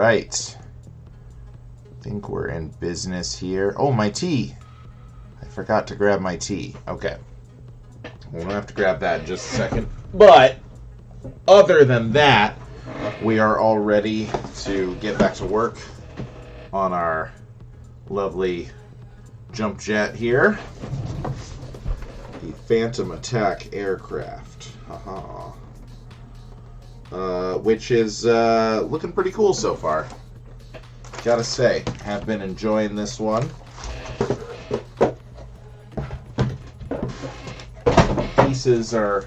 right. I think we're in business here. Oh, my tea. I forgot to grab my tea. Okay. We'll have to grab that in just a second. But other than that, we are all ready to get back to work on our lovely jump jet here. The Phantom Attack aircraft. Haha. Which is looking pretty cool so far. Gotta say, have been enjoying this one. Pieces are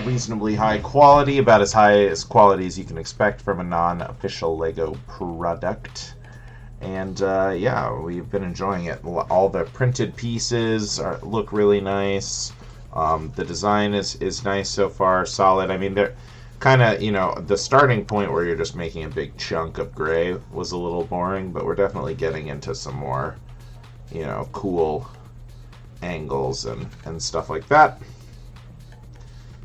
reasonably high quality, about as high as quality as you can expect from a non-official LEGO product. And yeah, we've been enjoying it. All the printed pieces look really nice. The design is nice so far, solid. I mean, they're kind of, you know, the starting point where you're just making a big chunk of gray was a little boring, but we're definitely getting into some more, you know, cool angles and stuff like that.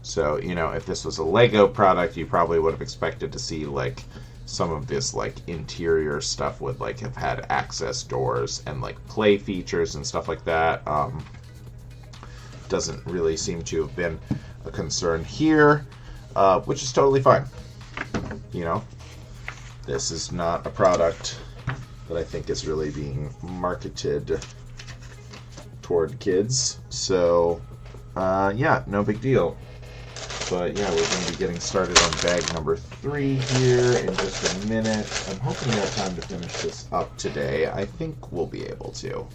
So, you know, if this was a LEGO product, you probably would have expected to see, like, some of this, like, interior stuff would, like, have had access doors and, like, play features and stuff like that. Doesn't really seem to have been a concern here. Which is totally fine. You know, this is not a product that I think is really being marketed toward kids. So, yeah, no big deal. But yeah, we're going to be getting started on bag number 3 here in just a minute. I'm hoping we have time to finish this up today. I think we'll be able to.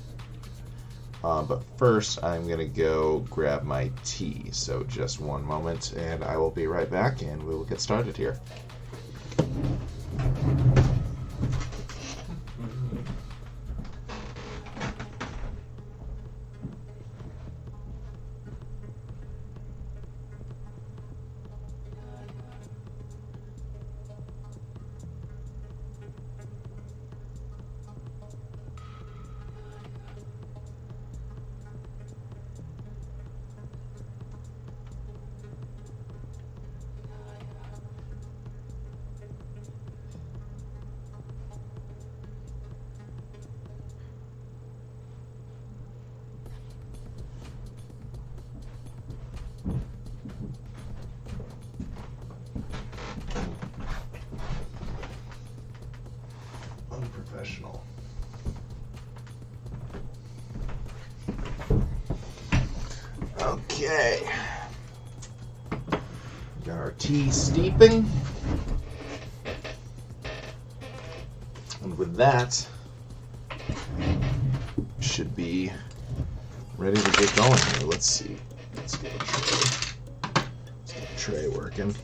But first, I'm going to go grab my tea. So just one moment, and I will be right back, and we will get started here. Unprofessional. Okay. Got our tea steeping. And with that, should be ready to get going here. Let's see. Let's get a tray. Let's get a tray working.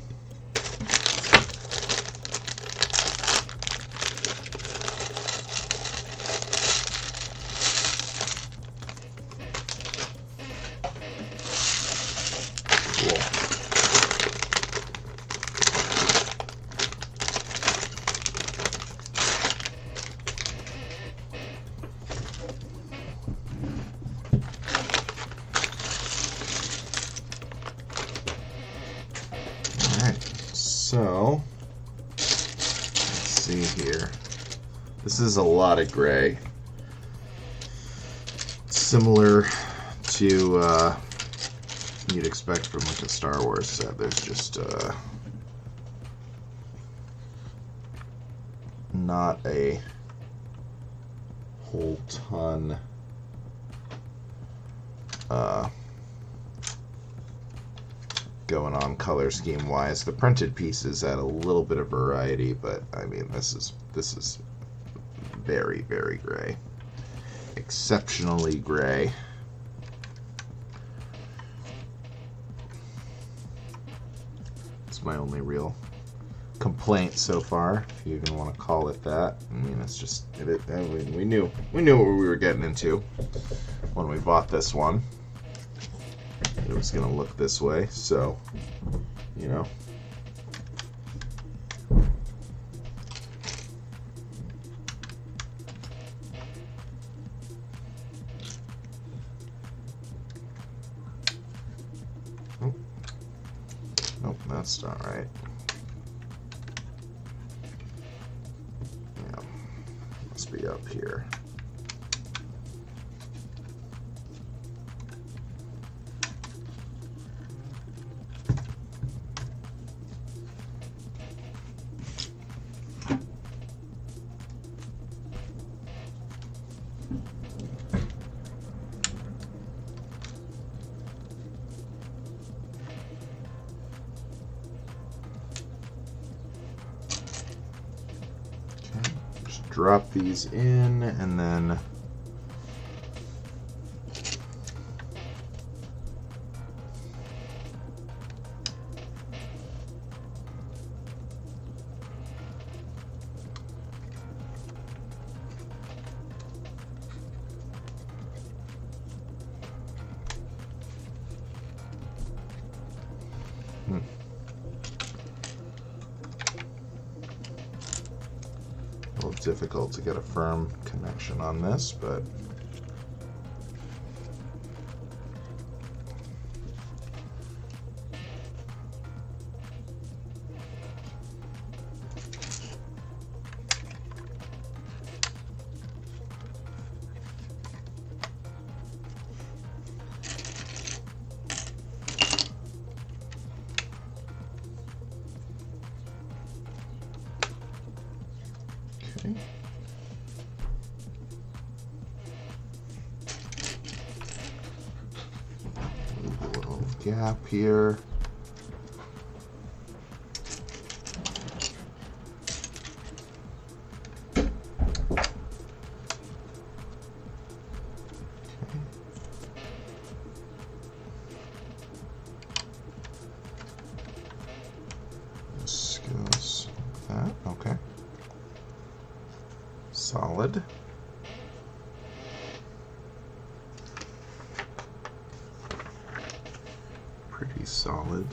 So, let's see here. This is a lot of gray. Similar to you'd expect from like a Star Wars set. There's just not a whole ton going on color scheme wise. The printed pieces add a little bit of variety, but I mean this is very, very gray. Exceptionally gray. It's my only real complaint so far, if you even want to call it that. I mean, it's just we knew what we were getting into when we bought this one. It was going to look this way, so, you know. Oh. Nope, that's not right. must be up here. Drop these in, and then a little difficult to get a firm connection on this, but okay. Leave a little gap here. This goes like that. Okay. Solid. Pretty solid.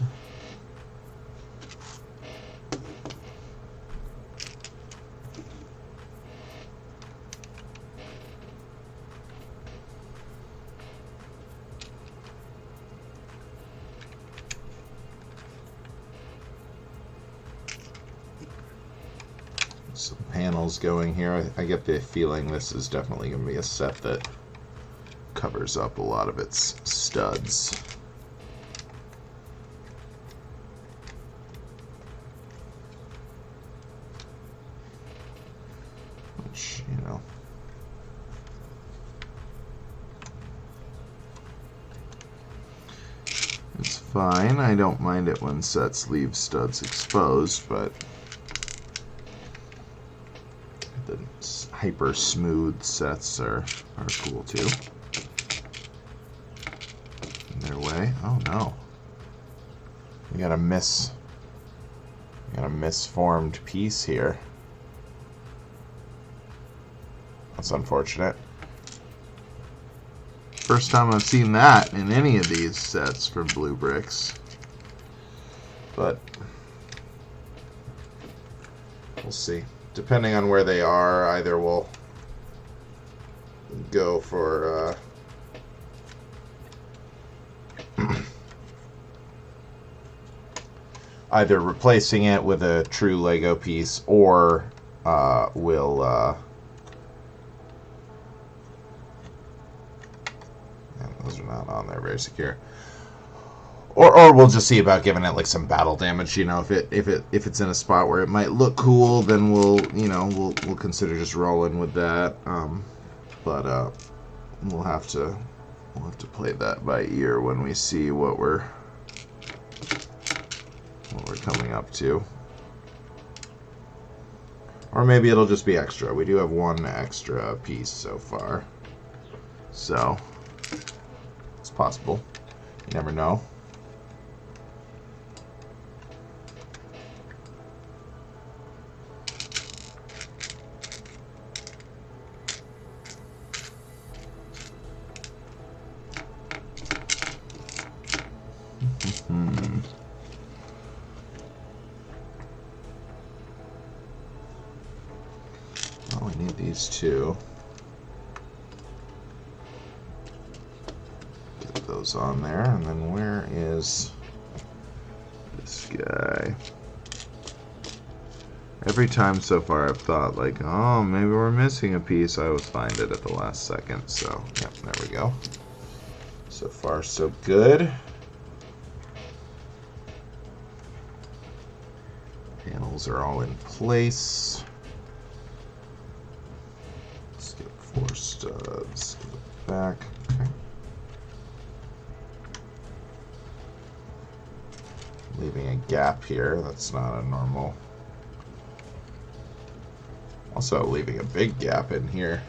Some panels going here. I get the feeling this is definitely going to be a set that covers up a lot of its studs. Which, you know, it's fine. I don't mind it when sets leave studs exposed, but the hyper smooth sets are cool too. In their way. Oh no. We got a misformed piece here. That's unfortunate. First time I've seen that in any of these sets from Blue Bricks. But we'll see. Depending on where they are, either we'll go for either replacing it with a true Lego piece, or we'll those are not on there very secure. Or we'll just see about giving it like some battle damage. You know, if it's in a spot where it might look cool, then we'll consider just rolling with that. But we'll have to play that by ear when we see what we're coming up to. Or maybe it'll just be extra. We do have one extra piece so far, so it's possible. You never know. Well, we need these two. Get those on there, and then where is this guy? Every time so far I've thought like, oh, maybe we're missing a piece, I always find it at the last second. So, yep, there we go. So far, so good. Panels are all in place. Let's get 4 studs. Get it back. Okay. Leaving a gap here. That's not a normal. Also leaving a big gap in here.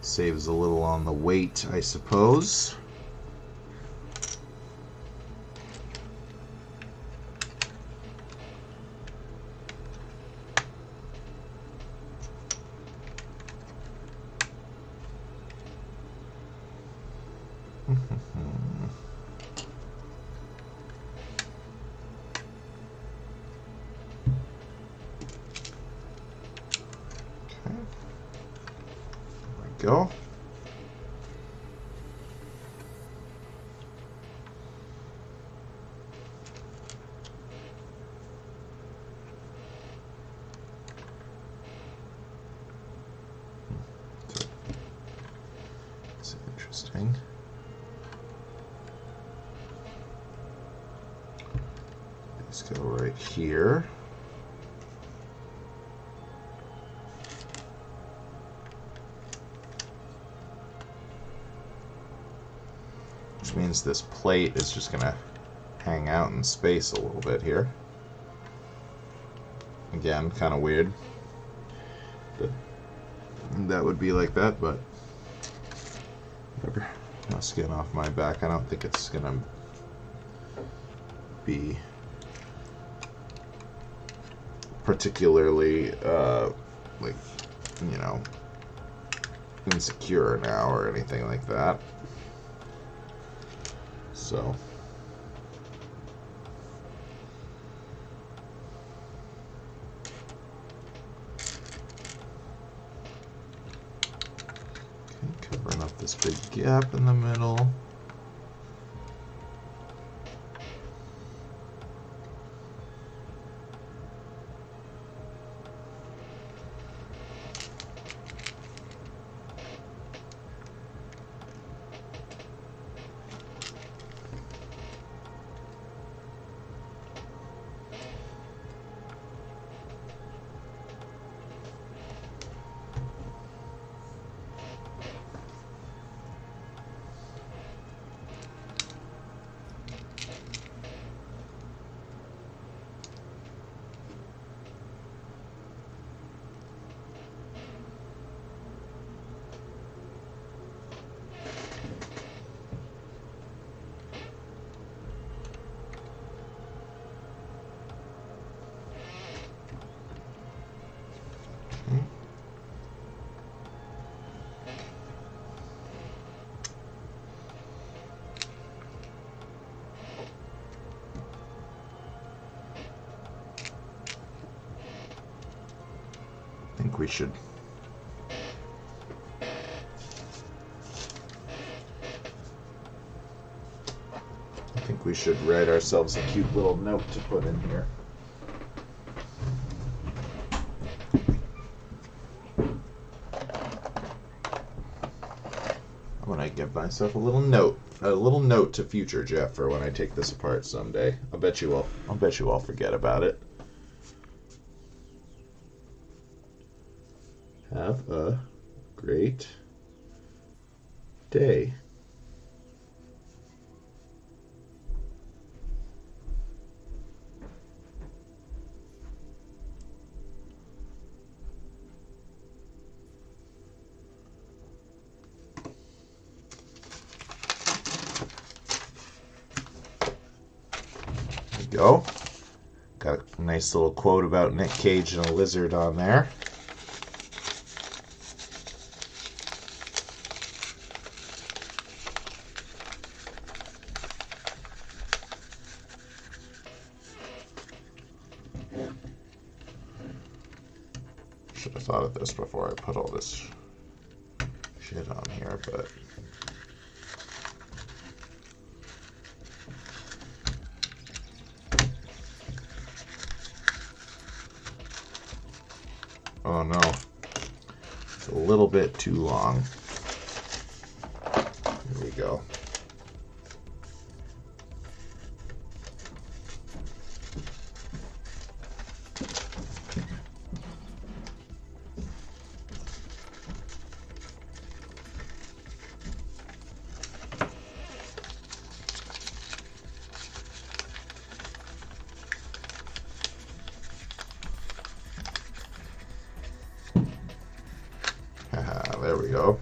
Saves a little on the weight, I suppose. Go. That's interesting. Let's go right here. Which means this plate is just going to hang out in space a little bit here. Again, kind of weird that would be like that, but whatever. No skin off my back. I don't think it's going to be particularly, like, you know, insecure now or anything like that. So okay, covering up this big gap in the middle. I think we should write ourselves a cute little note to put in here. I'm gonna give myself a little note to future Jeff for when I take this apart someday. I'll bet you all forget about it. Have a great day. There we go. Got a nice little quote about Nick Cage and a lizard on there. Should have thought of this before I put all this shit on here, but Oh no, it's a little bit too long. Here we go. There we go.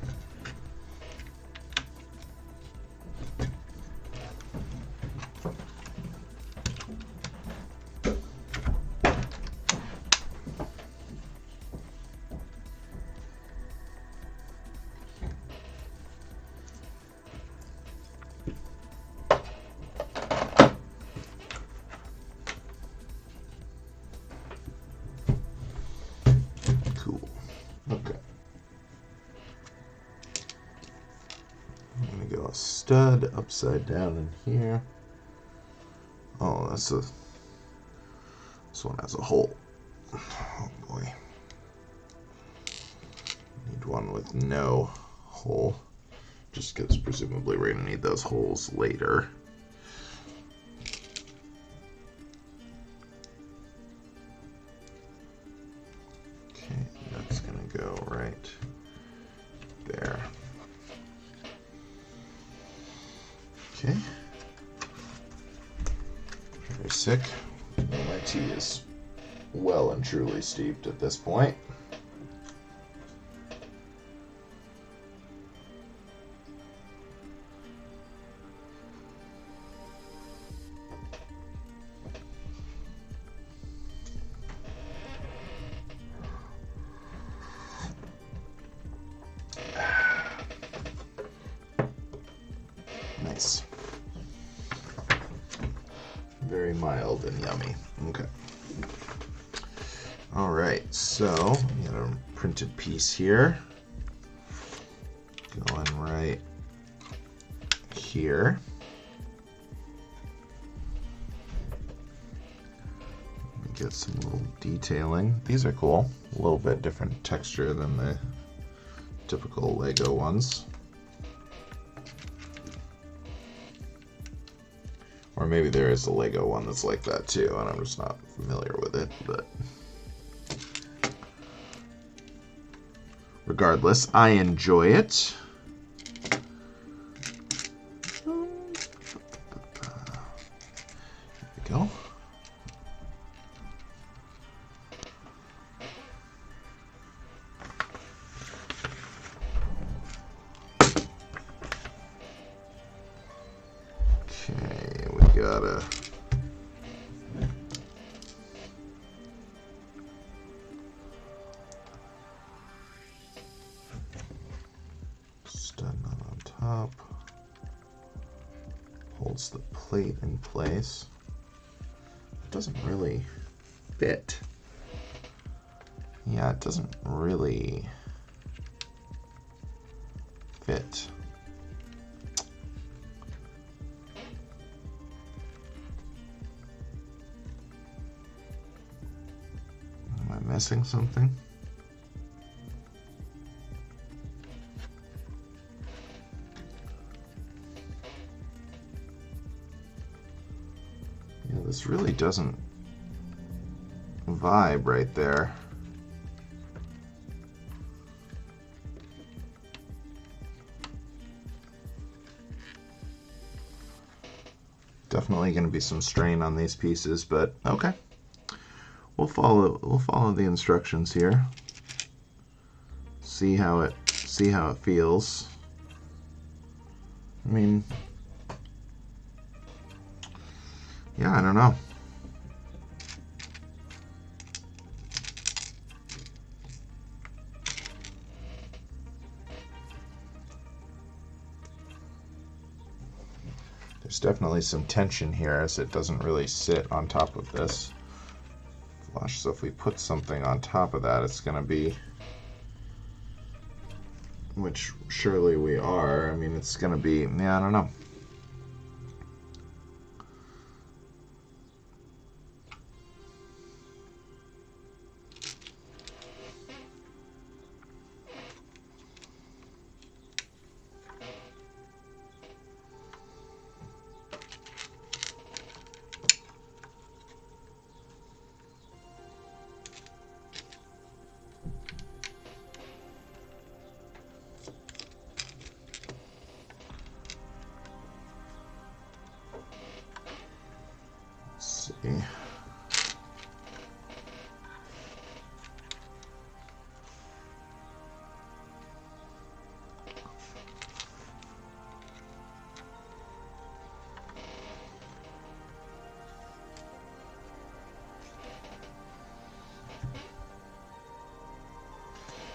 Cool. Okay. I'm gonna go a stud upside down in here. Oh, this one has a hole. Oh boy. Need one with no hole. Just because presumably we're gonna need those holes later. Okay, that's gonna go right there. Okay. Very sick. My tea is well and truly steeped at this point. Nice. Very mild and yummy. Okay. All right, so we got a printed piece here. Going right here. Get some little detailing. These are cool. A little bit different texture than the typical Lego ones. Or maybe there is a Lego one that's like that too, and I'm just not familiar with it, but regardless, I enjoy it. There we go. Okay, we gotta stud nut on top. Holds the plate in place. It doesn't really fit. Yeah, it doesn't really fit. Am I missing something? Yeah, this really doesn't vibe right there. Definitely going to be some strain on these pieces, but okay. We'll follow the instructions here. See how it feels. I mean, yeah, I don't know. There's definitely some tension here as it doesn't really sit on top of this flush. So if we put something on top of that, it's going to be, which surely we are. I mean, it's going to be, yeah, I don't know. see.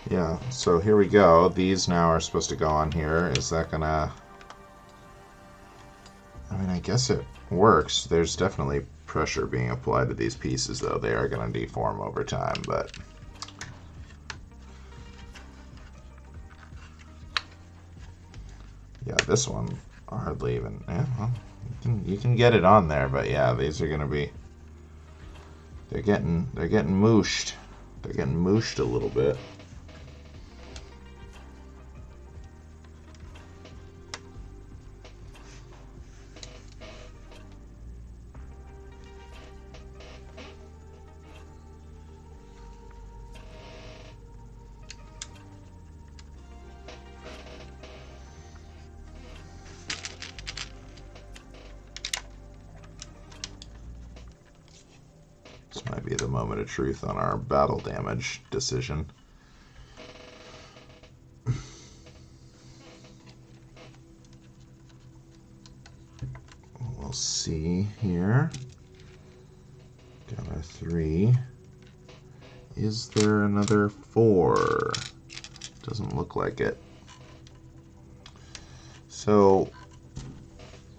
Yeah, so here we go. These now are supposed to go on here. Is that gonna... I mean, I guess it works. There's definitely pressure being applied to these pieces, though. They are going to deform over time, but... Yeah, this one hardly even... Yeah, well, you can get it on there, but yeah, these are going to be... They're getting mooshed. They're getting mooshed a little bit. This might be the moment of truth on our battle damage decision. We'll see here. Got a 3. Is there another 4? Doesn't look like it. So,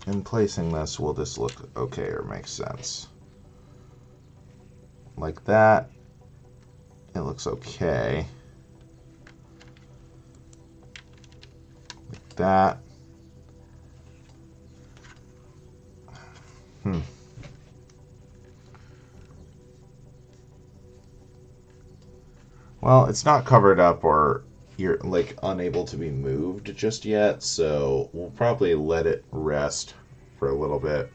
in placing this, will this look okay or make sense? Like that, it looks okay. Like that. Well, it's not covered up or you're like unable to be moved just yet, so we'll probably let it rest for a little bit.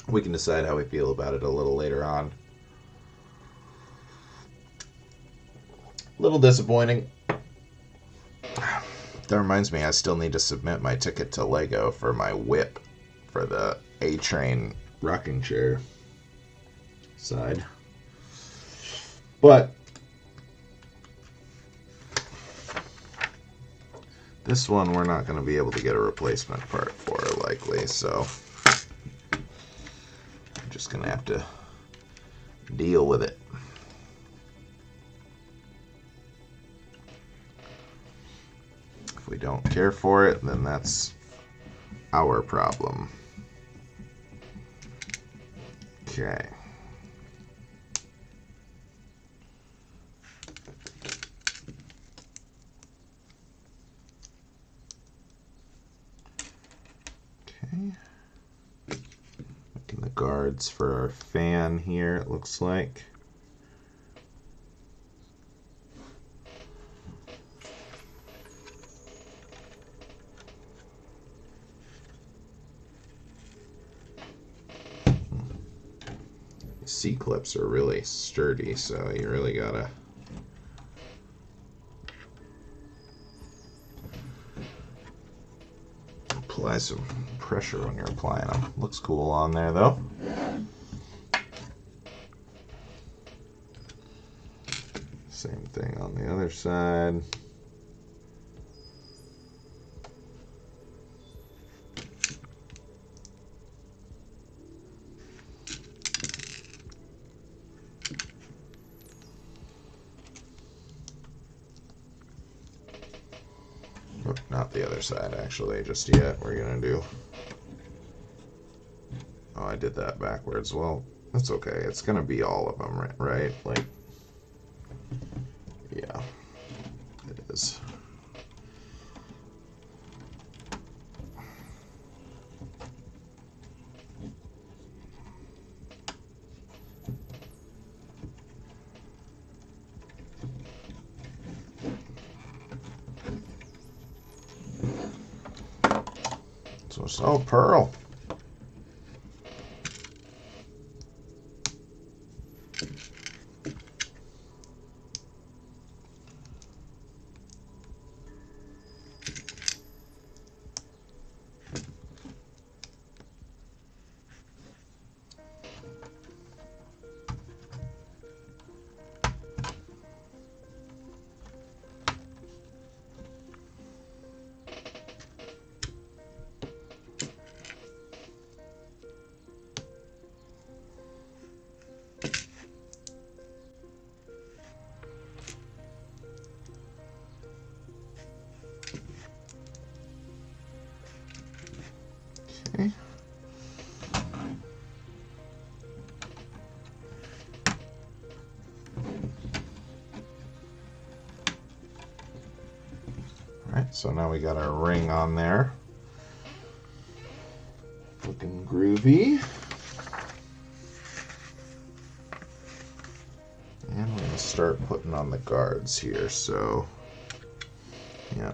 We can decide how we feel about it a little later on. A little disappointing. That reminds me, I still need to submit my ticket to Lego for my whip for the A-Train rocking chair side. But this one we're not going to be able to get a replacement part for, likely, so I'm just going to have to deal with it. If we don't care for it, then that's our problem. Okay. Making the guards for our fan here, it looks like. C-clips are really sturdy, so you really gotta apply some pressure when you're applying them. Looks cool on there, though. Same thing on the other side. Oh, not the other side, actually, just yet. We're gonna do... Oh, I did that backwards. Well, that's okay. It's gonna be all of them, right? Like, yeah, it is. So, Pearl. So now we got our ring on there. Looking groovy. And we're going to start putting on the guards here. So, yeah.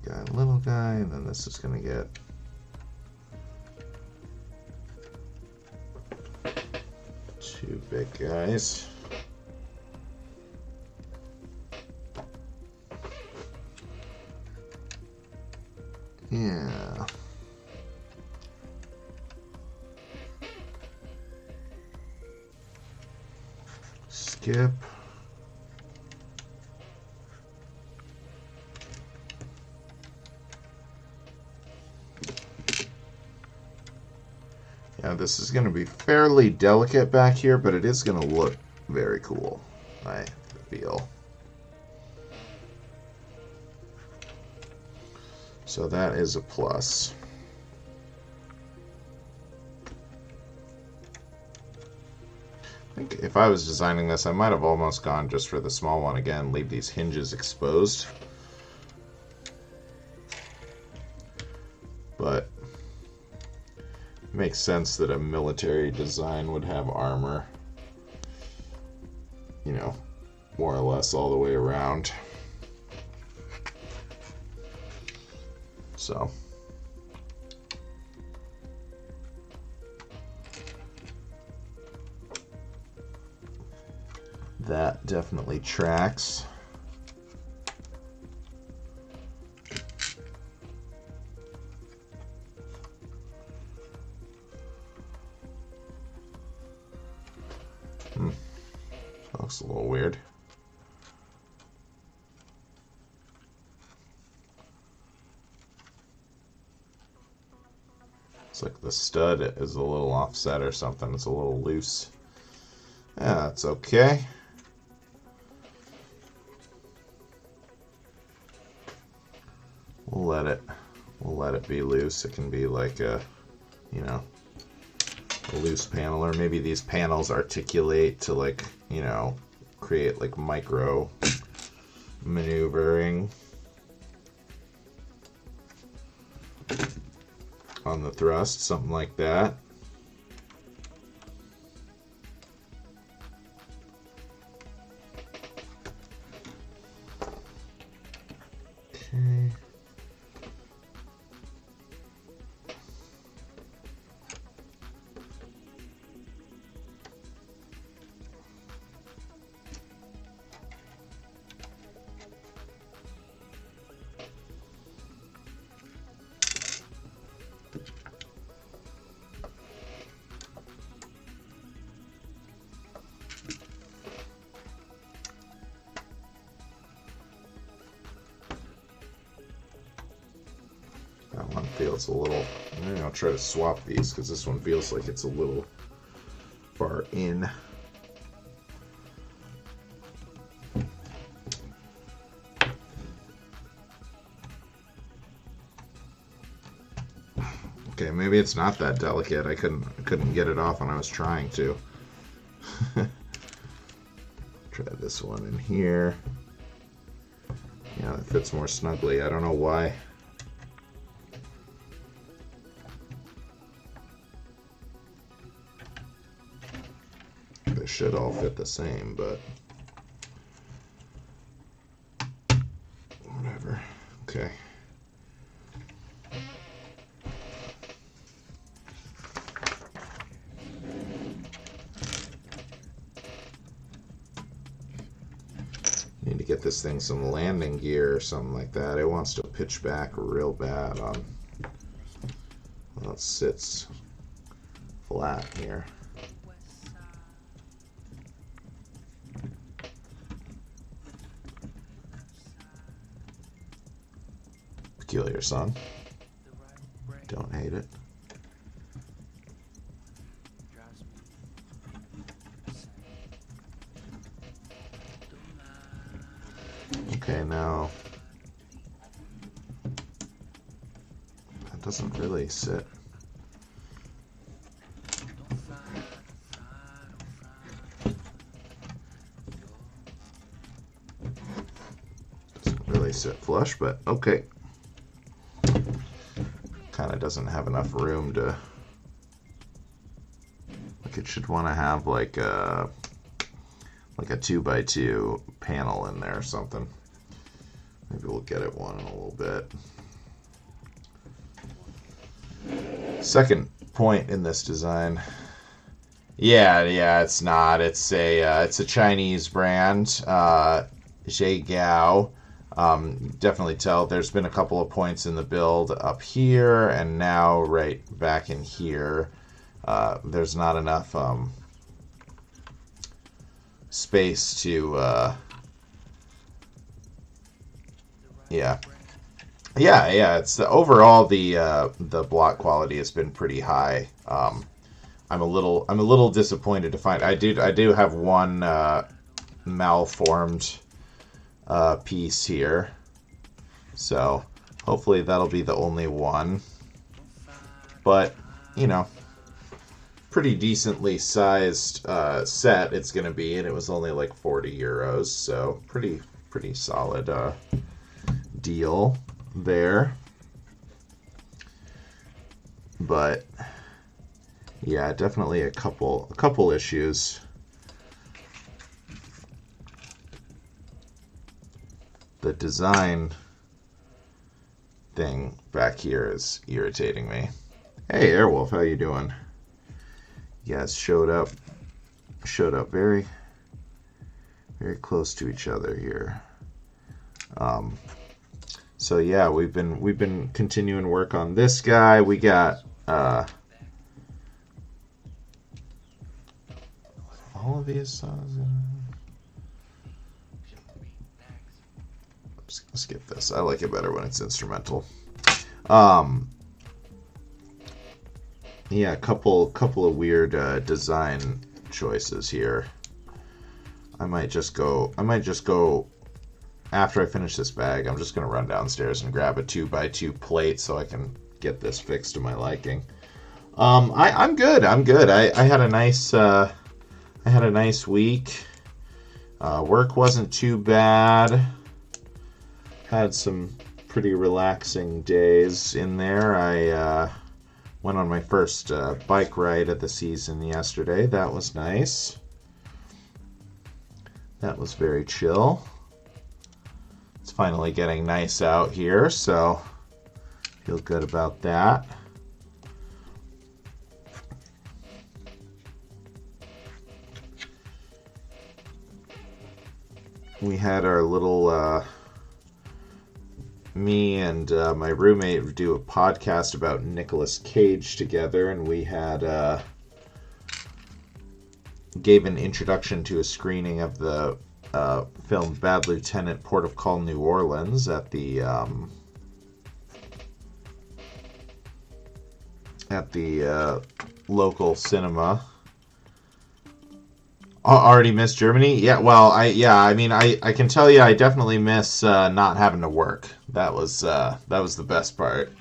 Got a little guy, and then this is going to get two big guys. Yeah. Skip. Yeah, this is going to be fairly delicate back here, but it is going to look very cool, I feel. So that is a plus. I think if I was designing this, I might have almost gone just for the small one again, leave these hinges exposed. But it makes sense that a military design would have armor, you know, more or less all the way around. So that definitely tracks. Looks a little weird. It's like the stud is a little offset or something. It's a little loose. Yeah, that's okay. We'll let it be loose. It can be like a, you know, a loose panel, or maybe these panels articulate to, like, you know, create like micro maneuvering on the thrust, something like that. Okay. That one feels a little, maybe I'll try to swap these because this one feels like it's a little far in. Okay, maybe it's not that delicate. I couldn't get it off when I was trying to. Try this one in here. Yeah, it fits more snugly. I don't know why. They should all fit the same, but whatever. Okay. Need to get this thing some landing gear or something like that. It wants to pitch back real bad on, well, it sits flat here. Peculiar song. Don't hate it. Gao. That doesn't really sit. Doesn't really sit flush, but okay. Kind of doesn't have enough room to. Like it should want to have like a 2x2 panel in there or something. Maybe we'll get it one in a little bit. Second point in this design. Yeah, it's not. It's a Chinese brand, Zhe Gao. Definitely tell there's been a couple of points in the build up here and now right back in here. There's not enough space to yeah. It's overall the block quality has been pretty high. I'm a little disappointed to find I do have one malformed piece here, so hopefully that'll be the only one. But you know, pretty decently sized set it's going to be, and it was only like 40 euros, so pretty solid deal there. But yeah, definitely a couple issues. The design thing back here is irritating me. Hey Airwolf, how you doing? You guys showed up very close to each other here. So yeah, we've been continuing work on this guy. We got all of these songs. Let's skip this. I like it better when it's instrumental. Yeah, a couple of weird design choices here. I might just go after I finish this bag. I'm just gonna run downstairs and grab a 2x2 plate so I can get this fixed to my liking. I'm good. I had a nice week. Work wasn't too bad. Had some pretty relaxing days in there. I went on my first bike ride of the season yesterday. That was nice. That was very chill. It's finally getting nice out here, so feel good about that. We had our little me and my roommate do a podcast about Nicolas Cage together, and we had gave an introduction to a screening of the film Bad Lieutenant, Port of Call, New Orleans at the local cinema. Already missed Germany? Yeah, well, I can tell you I definitely miss not having to work. That was the best part.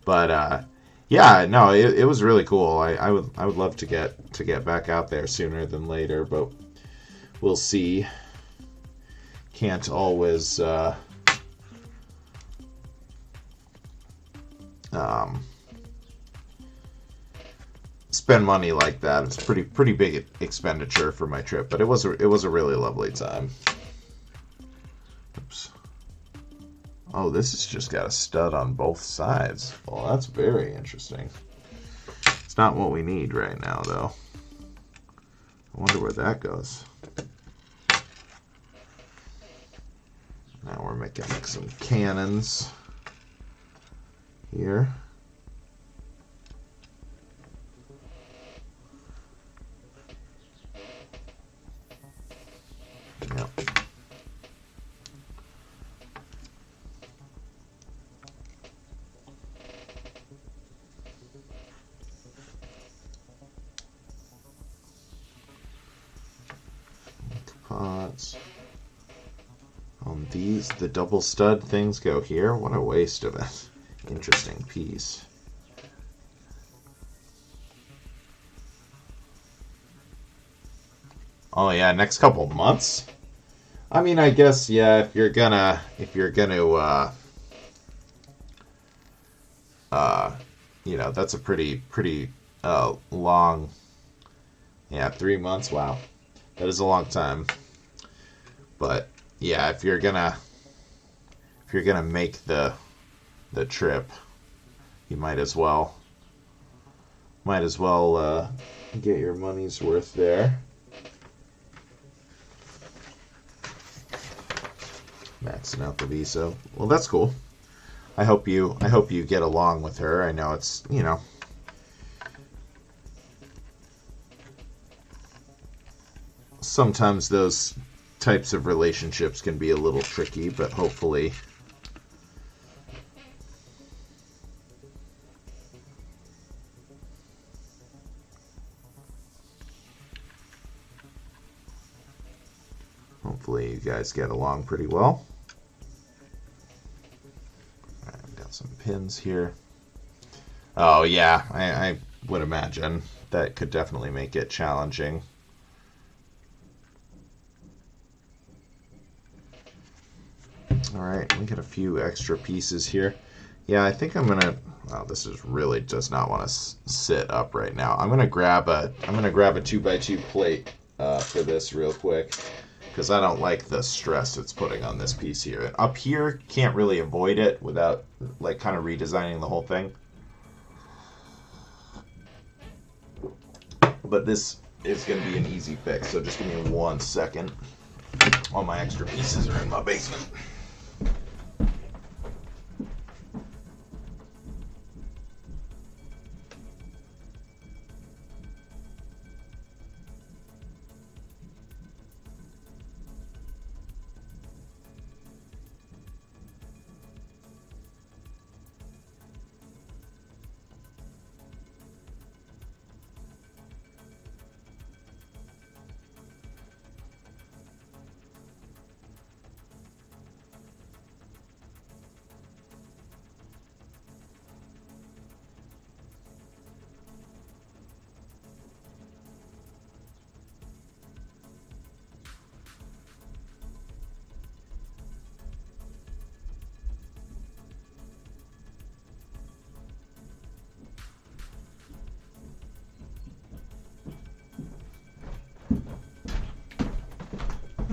But yeah, no, it was really cool. I would love to get back out there sooner than later, but we'll see. Can't always spend money like that. It's pretty big expenditure for my trip, but it was a really lovely time. Oops. Oh, this has just got a stud on both sides. Well, that's very interesting. It's not what we need right now, though. I wonder where that goes. Now we're making like some cannons here. Yep. Pots on the double stud things go here. What a waste of it. Interesting piece. Oh yeah, next couple months. I mean, I guess yeah. If you're gonna you know, that's a pretty long. Yeah, 3 months. Wow, that is a long time. But yeah, if you're gonna make the trip, you might as well get your money's worth there. Maxing out the visa. Well, that's cool. I hope you get along with her. I know it's, you know, sometimes those types of relationships can be a little tricky, but hopefully you guys get along pretty well. I've got some pins here. Oh yeah, I would imagine that could definitely make it challenging. Alright, we got a few extra pieces here. Yeah, I think I'm gonna. Wow, this is really does not want to sit up right now. I'm gonna grab a 2x2 plate for this real quick, because I don't like the stress it's putting on this piece here. Up here, can't really avoid it without like kind of redesigning the whole thing. But this is going to be an easy fix, so just give me 1 second. All my extra pieces are in my basement.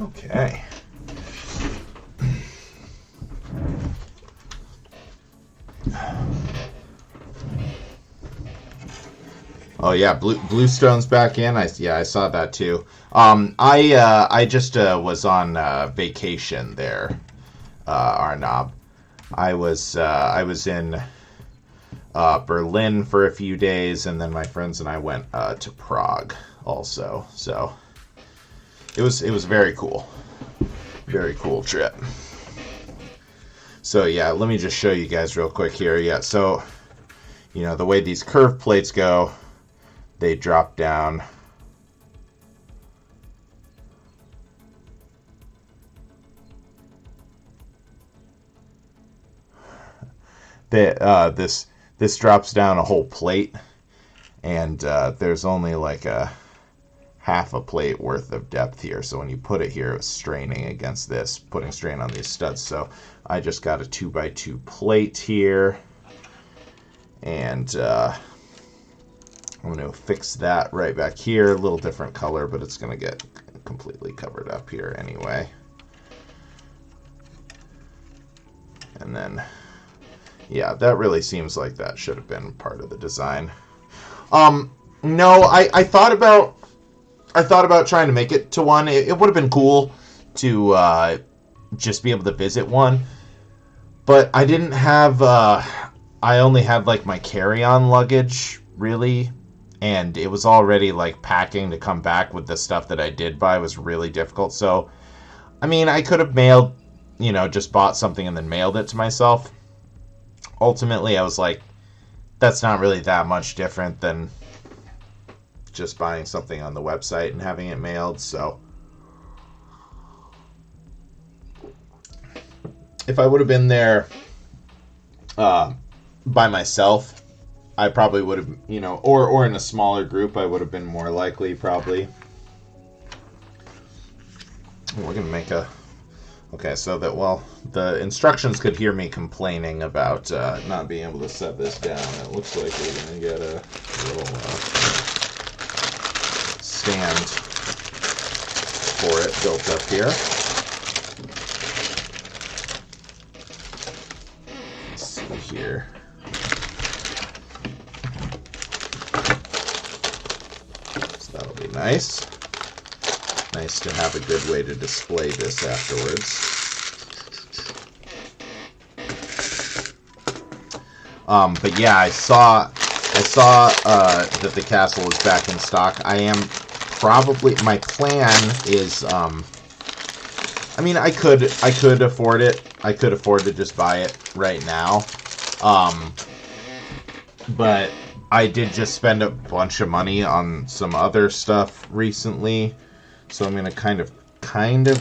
Okay. Oh yeah, Bluestone's back in. I saw that too. I just was on vacation there, Arnab. I was in Berlin for a few days, and then my friends and I went to Prague also. So it was very cool. Very cool trip. So yeah, let me just show you guys real quick here. Yeah, so you know the way these curved plates go, they drop down. This drops down a whole plate, and there's only like a half a plate worth of depth here. So when you put it here, it's straining against this, putting strain on these studs. So I just got a 2x2 plate here, and I'm going to fix that right back here. A little different color, but it's going to get completely covered up here anyway. And then, yeah, that really seems like that should have been part of the design. No, I thought about trying to make it to one. It would have been cool to just be able to visit one, but I didn't have. I only had like my carry-on luggage really, and it was already like packing to come back with the stuff that I did buy was really difficult. So, I mean, I could have mailed, just bought something and then mailed it to myself. Ultimately, I was like, that's not really that much different than just buying something on the website and having it mailed. So if I would have been there by myself, I probably would have, you know, or in a smaller group, I would have been more likely, probably. We're going to make a... Okay, so that, well, the instructions could hear me complaining about not being able to set this down. It looks like we're going to get a little stand for it built up here. Let's see here. So that'll be nice. Nice to have a good way to display this afterwards. But yeah, I saw that the castle is back in stock. I am probably, my plan is, I mean, I could afford it. I could afford to just buy it right now. But I did just spend a bunch of money on some other stuff recently. So I'm gonna kind of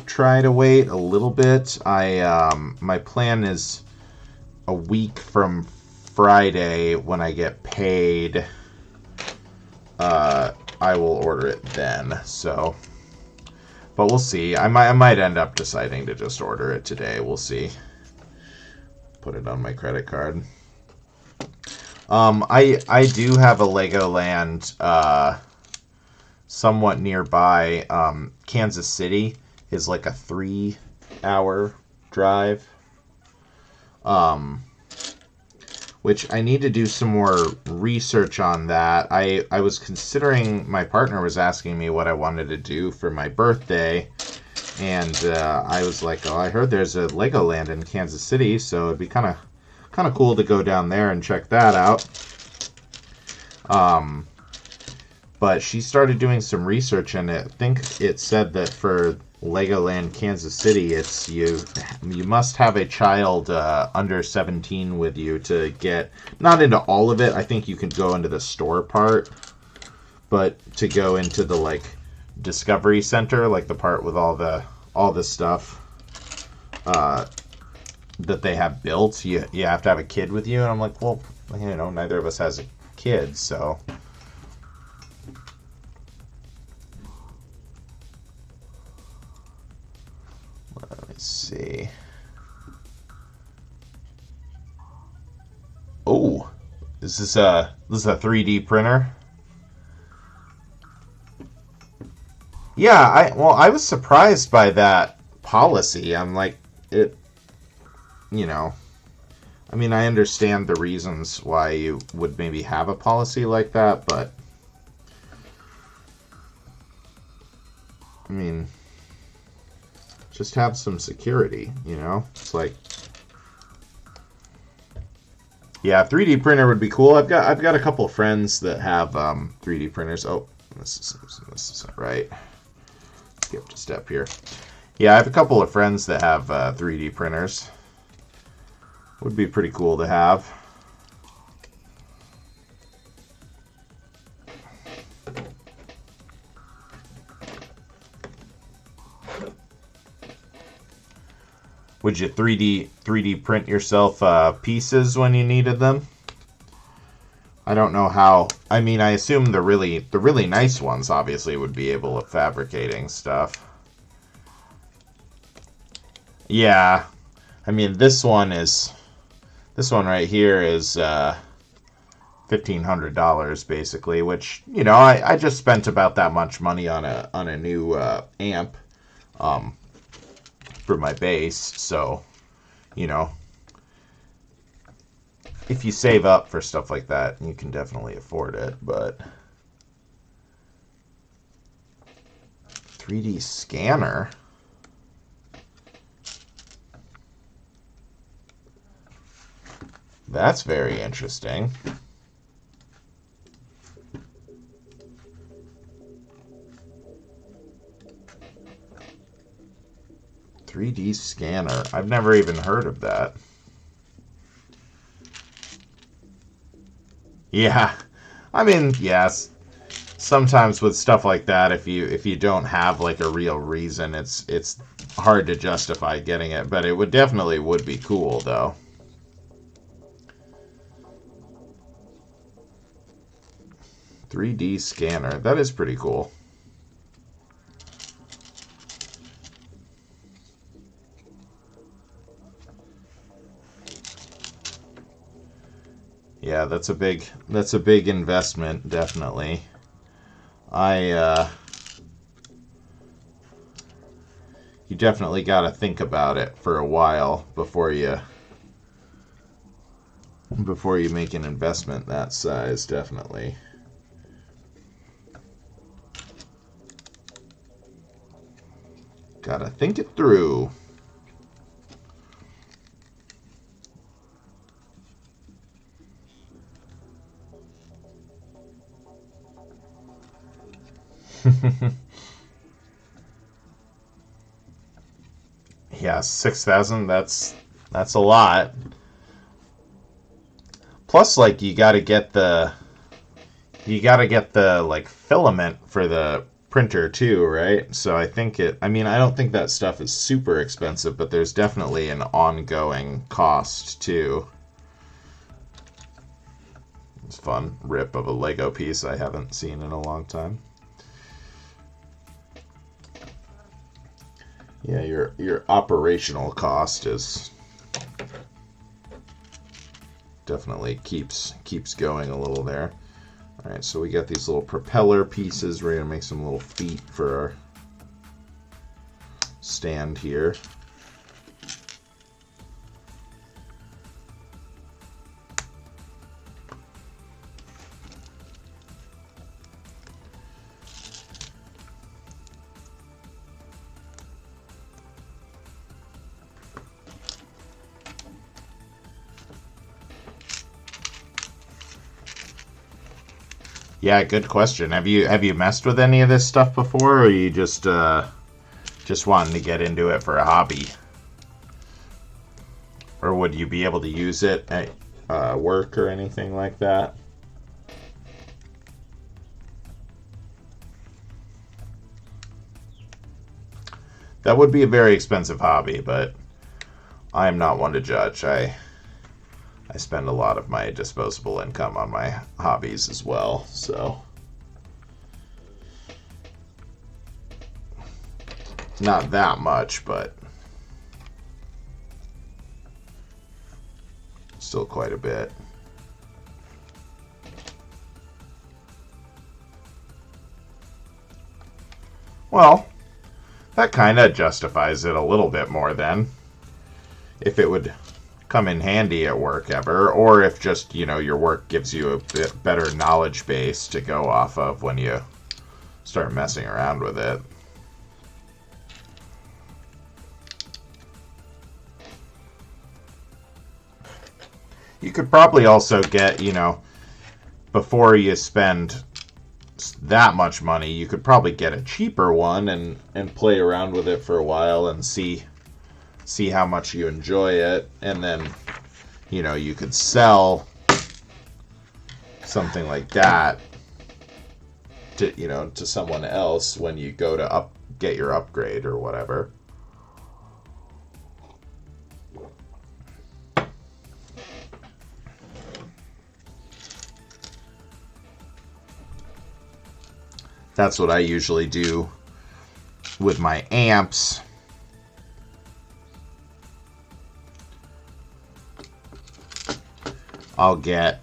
try to wait a little bit. My plan is a week from Friday when I get paid. I will order it then. So, but we'll see. I might end up deciding to just order it today. We'll see. Put it on my credit card. I do have a Legoland somewhat nearby. Kansas City is like a 3-hour drive. Which I need to do some more research on that. I was considering, my partner was asking me what I wanted to do for my birthday, and I was like, oh, I heard there's a Legoland in Kansas City, so it'd be kind of cool to go down there and check that out. But she started doing some research, and I think it said that for Legoland Kansas City, it's you must have a child under 17 with you to get, not into all of it. I think you can go into the store part, but to go into the like Discovery Center, like the part with all the stuff that they have built, you have to have a kid with you. And I'm like, well, you know, neither of us has a kid, so. Let's see. Oh, is this a 3D printer? Yeah, I was surprised by that policy. I'm like, you know, I mean, I understand the reasons why you would maybe have a policy like that, but I mean, just have some security, you know? It's like, yeah, 3D printer would be cool. I've got a couple of friends that have 3D printers. Oh, this isn't right. Skipped a step here. Yeah, I have a couple of friends that have 3D printers. Would be pretty cool to have. Would you 3D print yourself pieces when you needed them? I don't know how. I mean, I assume the really nice ones obviously would be able to fabricating stuff. Yeah, I mean this one right here is $1,500 basically, which, you know, I just spent about that much money on a new amp. For my base, so, you know, if you save up for stuff like that, you can definitely afford it, but 3D scanner? That's very interesting. .3D scanner. I've never even heard of that. Yeah, I mean, yes. Sometimes with stuff like that, if you don't have like a real reason, it's hard to justify getting it, but it would definitely would be cool though. "3D scanner." That is pretty cool. Yeah, that's a big investment, definitely. You definitely got to think about it for a while before you make an investment that size, definitely. Got to think it through. Yeah, 6,000, that's a lot. Plus, like, you got to get the like filament for the printer too, right? So I don't think that stuff is super expensive, but there's definitely an ongoing cost too. It's fun. Rip of a Lego piece I haven't seen in a long time. Yeah, your operational cost is definitely keeps going a little there. All right, so we got these little propeller pieces. We're gonna make some little feet for our stand here. Yeah, good question. Have you messed with any of this stuff before, or are you just wanting to get into it for a hobby? Or would you be able to use it at work or anything like that? That would be a very expensive hobby, but I am not one to judge. I spend a lot of my disposable income on my hobbies as well, so not that much, but still quite a bit. Well, that kind of justifies it a little bit more then. If it would come in handy at work ever, or if just, your work gives you a bit better knowledge base to go off of when you start messing around with it. You could probably also get, before you spend that much money, you could probably get a cheaper one and play around with it for a while and see how much you enjoy it, and then you could sell something like that to someone else when you go to get your upgrade or whatever. That's what I usually do with my amps. I'll get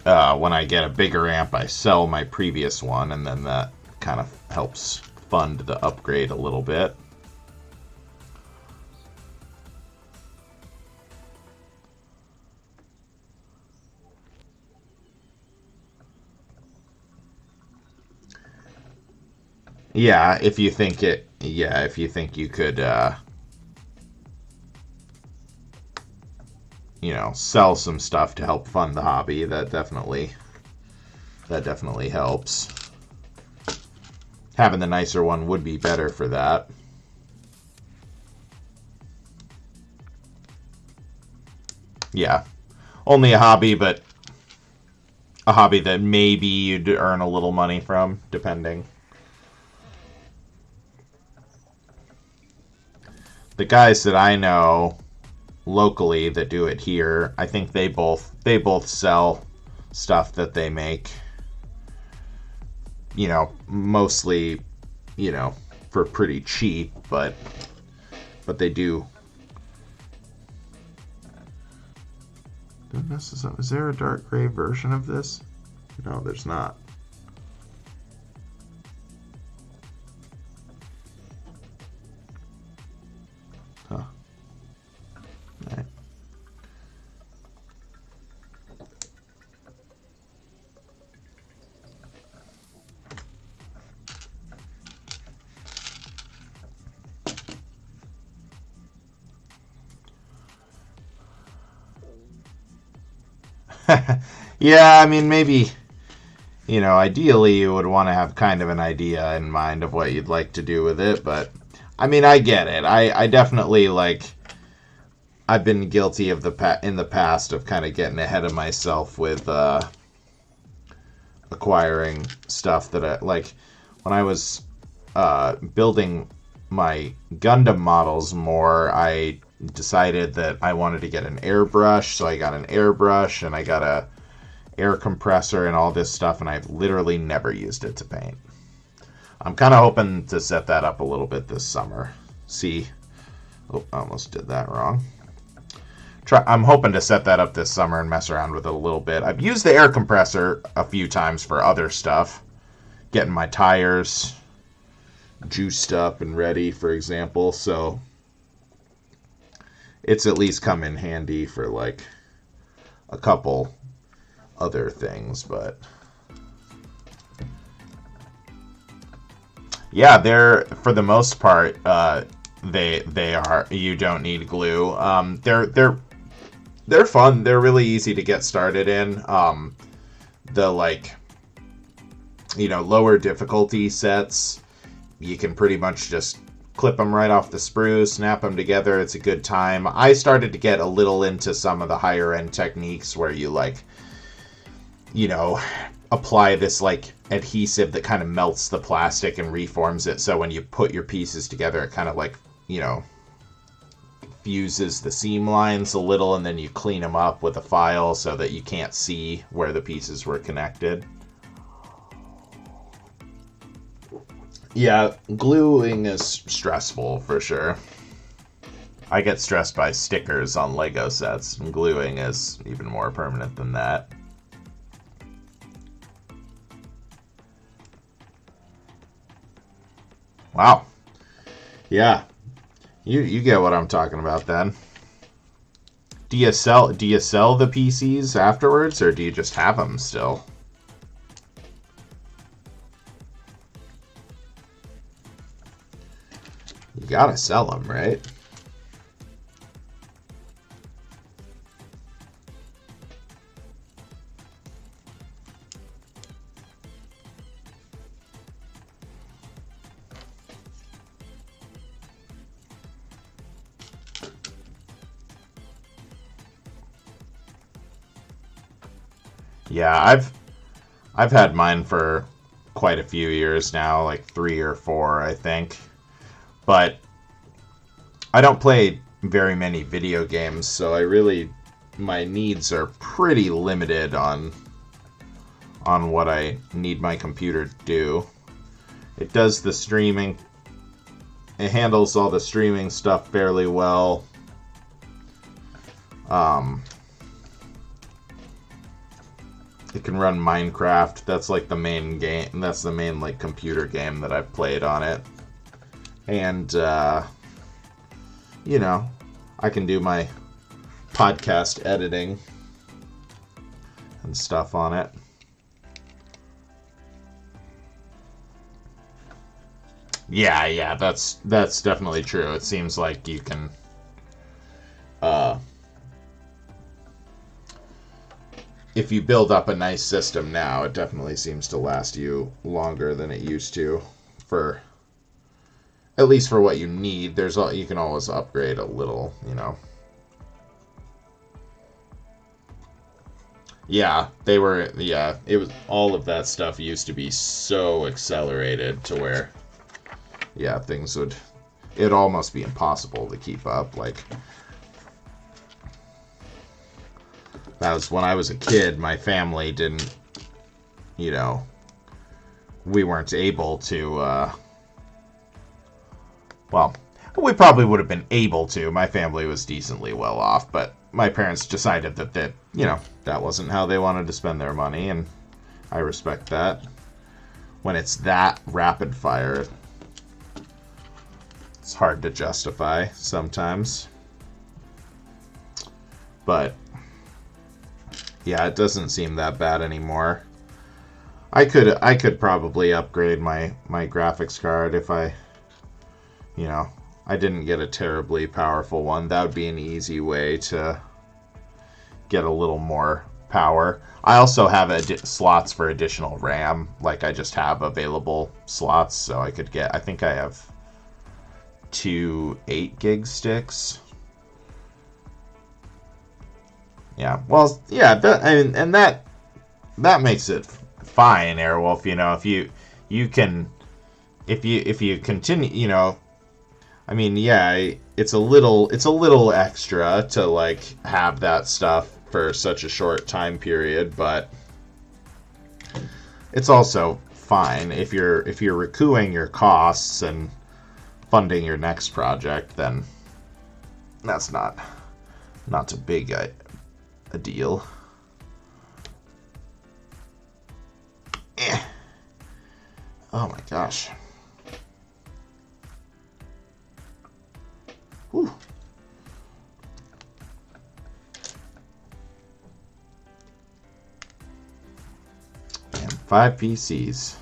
when I get a bigger amp, I sell my previous one, and then that kind of helps fund the upgrade a little bit. Yeah, if you think you could sell some stuff to help fund the hobby, that definitely helps. Having the nicer one would be better for that. Yeah, only a hobby, but a hobby that maybe you'd earn a little money from, depending. the guys that I know locally that do it here, I think they both sell stuff that they make, you know, mostly, you know, for pretty cheap, but they do. Is there a dark gray version of this? No, there's not. Huh. All right. Yeah, I mean, maybe, you know, ideally you would want to have kind of an idea in mind of what you'd like to do with it, but I mean, I get it. I definitely, like, I've been guilty of in the past of kind of getting ahead of myself with acquiring stuff that I like. When I was building my Gundam models more, I decided that I wanted to get an airbrush, so I got an airbrush and I got a air compressor and all this stuff, and I've literally never used it to paint. I'm kind of hoping to set that up a little bit this summer. See, oh, I almost did that wrong. I'm hoping to set that up this summer and mess around with it a little bit. I've used the air compressor a few times for other stuff, getting my tires juiced up and ready, for example, so it's at least come in handy for like a couple other things. But yeah, they're, for the most part, they are, you don't need glue. They're fun. They're really easy to get started in. The, like, you know, lower difficulty sets, you can pretty much just clip them right off the sprue, snap them together. It's a good time. I started to get a little into some of the higher end techniques where you, like, you know, apply this like adhesive that kind of melts the plastic and reforms it, so when you put your pieces together it kind of, like, you know, fuses the seam lines a little, and then you clean them up with a file so that you can't see where the pieces were connected. Yeah, gluing is stressful for sure. I get stressed by stickers on Lego sets, and gluing is even more permanent than that. Wow. Yeah. You get what I'm talking about then. Do you sell the PCs afterwards, or do you just have them still? You gotta sell them, right? Yeah, I've had mine for quite a few years now, like 3 or 4, I think. But I don't play very many video games, so my needs are pretty limited on what I need my computer to do. It does the streaming. It handles all the streaming stuff fairly well. It can run Minecraft. That's like the main game. That's the main, like, computer game that I've played on it. And you know, I can do my podcast editing and stuff on it. Yeah, that's definitely true. It seems like you can if you build up a nice system now, it definitely seems to last you longer than it used to, for at least for what you need. You can always upgrade a little, you know. Yeah, it was, all of that stuff used to be so accelerated to where, yeah, things would it'd almost be impossible to keep up. Like, that was when I was a kid. My family didn't, you know, we weren't able to, well, we probably would have been able to. My family was decently well off, but my parents decided that, you know, that wasn't how they wanted to spend their money, and I respect that. When it's that rapid fire, it's hard to justify sometimes. But yeah, it doesn't seem that bad anymore. I could probably upgrade my graphics card if I, you know, I didn't get a terribly powerful one. That would be an easy way to get a little more power. I also have slots for additional RAM. Like, I just have available slots, so I could get, I think I have 2 8-gig sticks. Yeah, well, yeah, that makes it fine, Airwolf. You know, if you continue, you know, I mean, yeah, it's a little extra to like have that stuff for such a short time period, but it's also fine if you're recouping your costs and funding your next project. Then that's not a big a deal. Oh my gosh. Whew. And 5 PCs.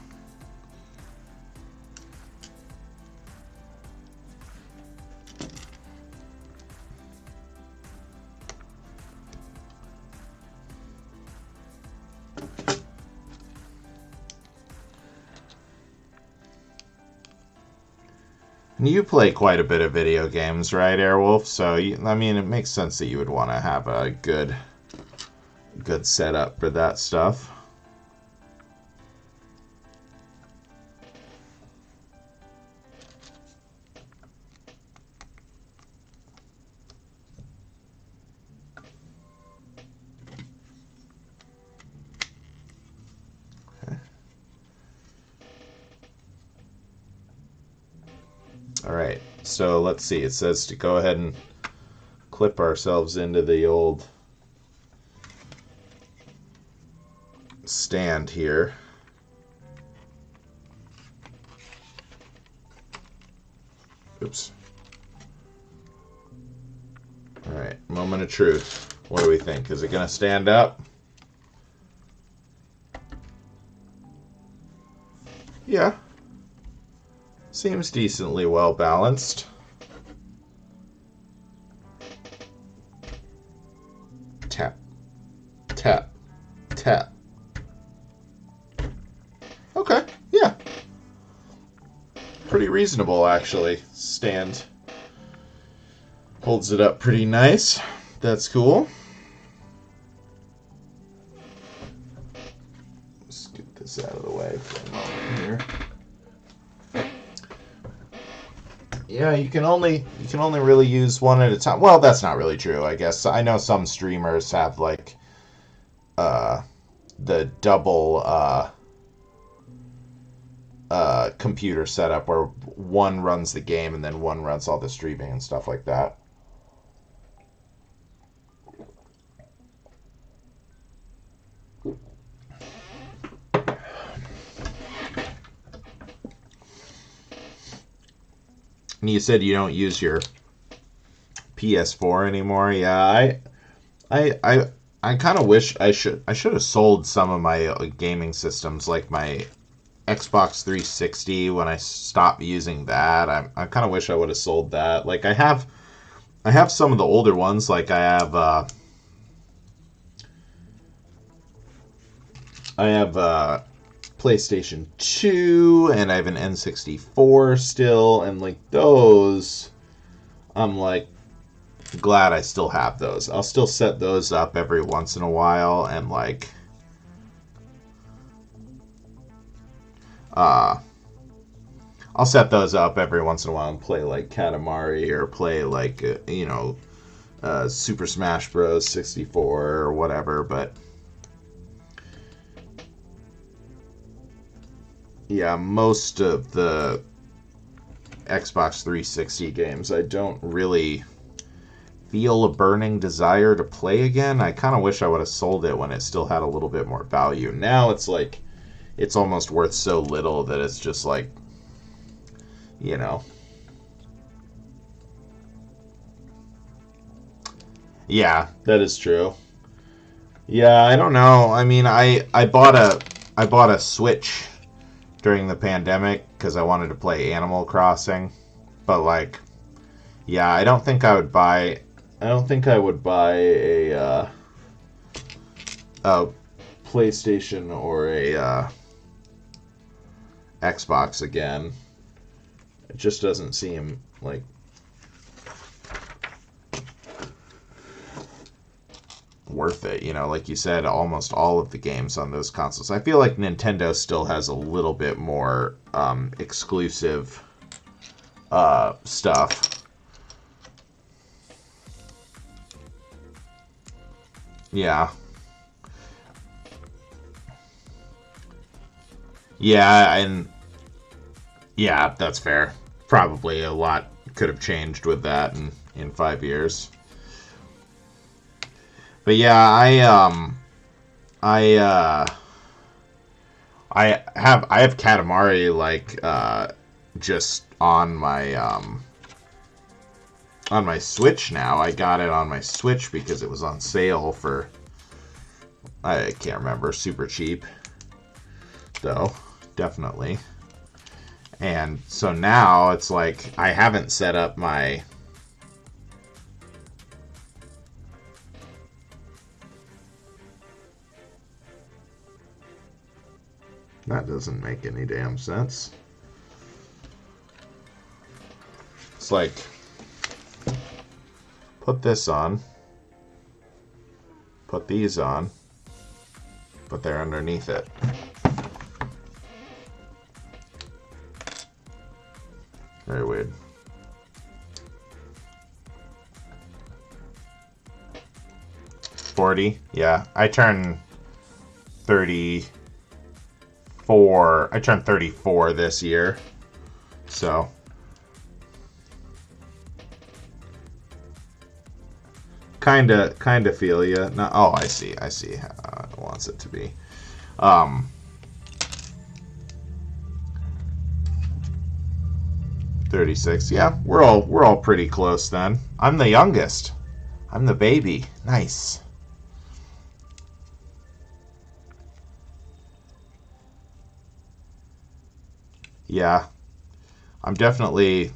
You play quite a bit of video games, right, Airwolf? So, I mean, it makes sense that you would want to have a good setup for that stuff. Alright, so let's see. It says to go ahead and clip ourselves into the old stand here. Oops. Alright, moment of truth. What do we think? Is it going to stand up? Yeah. Seems decently well balanced. Tap, tap, tap. Okay, yeah. Pretty reasonable, actually. Stand holds it up pretty nice. That's cool. Let's get this out of the way for a moment here. Yeah, you can only really use one at a time. Well, that's not really true, I guess. I know some streamers have like the double computer setup where one runs the game and then one runs all the streaming and stuff like that. And you said you don't use your PS4 anymore. Yeah, I kind of wish I should have sold some of my gaming systems, like my Xbox 360 when I stopped using that. I kind of wish I would have sold that. Like I have some of the older ones. Like I have PlayStation 2 and I have an N64 still, and like those, I'm like glad I still have those. I'll still set those up every once in a while and like I'll set those up every once in a while and play like Katamari or play like Super Smash Bros. 64 or whatever. But yeah, most of the Xbox 360 games I don't really feel a burning desire to play again. I kind of wish I would have sold it when it still had a little bit more value. Now it's like it's almost worth so little that it's just like, you know. Yeah, that is true. Yeah, I don't know. I mean, I bought a Switch during the pandemic because I wanted to play Animal Crossing, but like, yeah, I don't think I would buy a PlayStation or a Xbox again. It just doesn't seem like worth it. You know, like you said, almost all of the games on those consoles. I feel like Nintendo still has a little bit more exclusive stuff. Yeah. Yeah, and yeah, that's fair. Probably a lot could have changed with that in 5 years. But yeah, I I have Katamari like just on my Switch now. I got it on my Switch because it was on sale for, I can't remember, super cheap though, definitely. And so now it's like I haven't set up my that doesn't make any damn sense. It's like put this on, put these on, but they're underneath it. Very weird. $40. Yeah, I turn 34. I turned 34 this year, so kinda feel ya. No, oh, I see how it wants it to be. 36. Yeah, we're all pretty close then. I'm the youngest. I'm the baby. Nice. Yeah, I'm definitely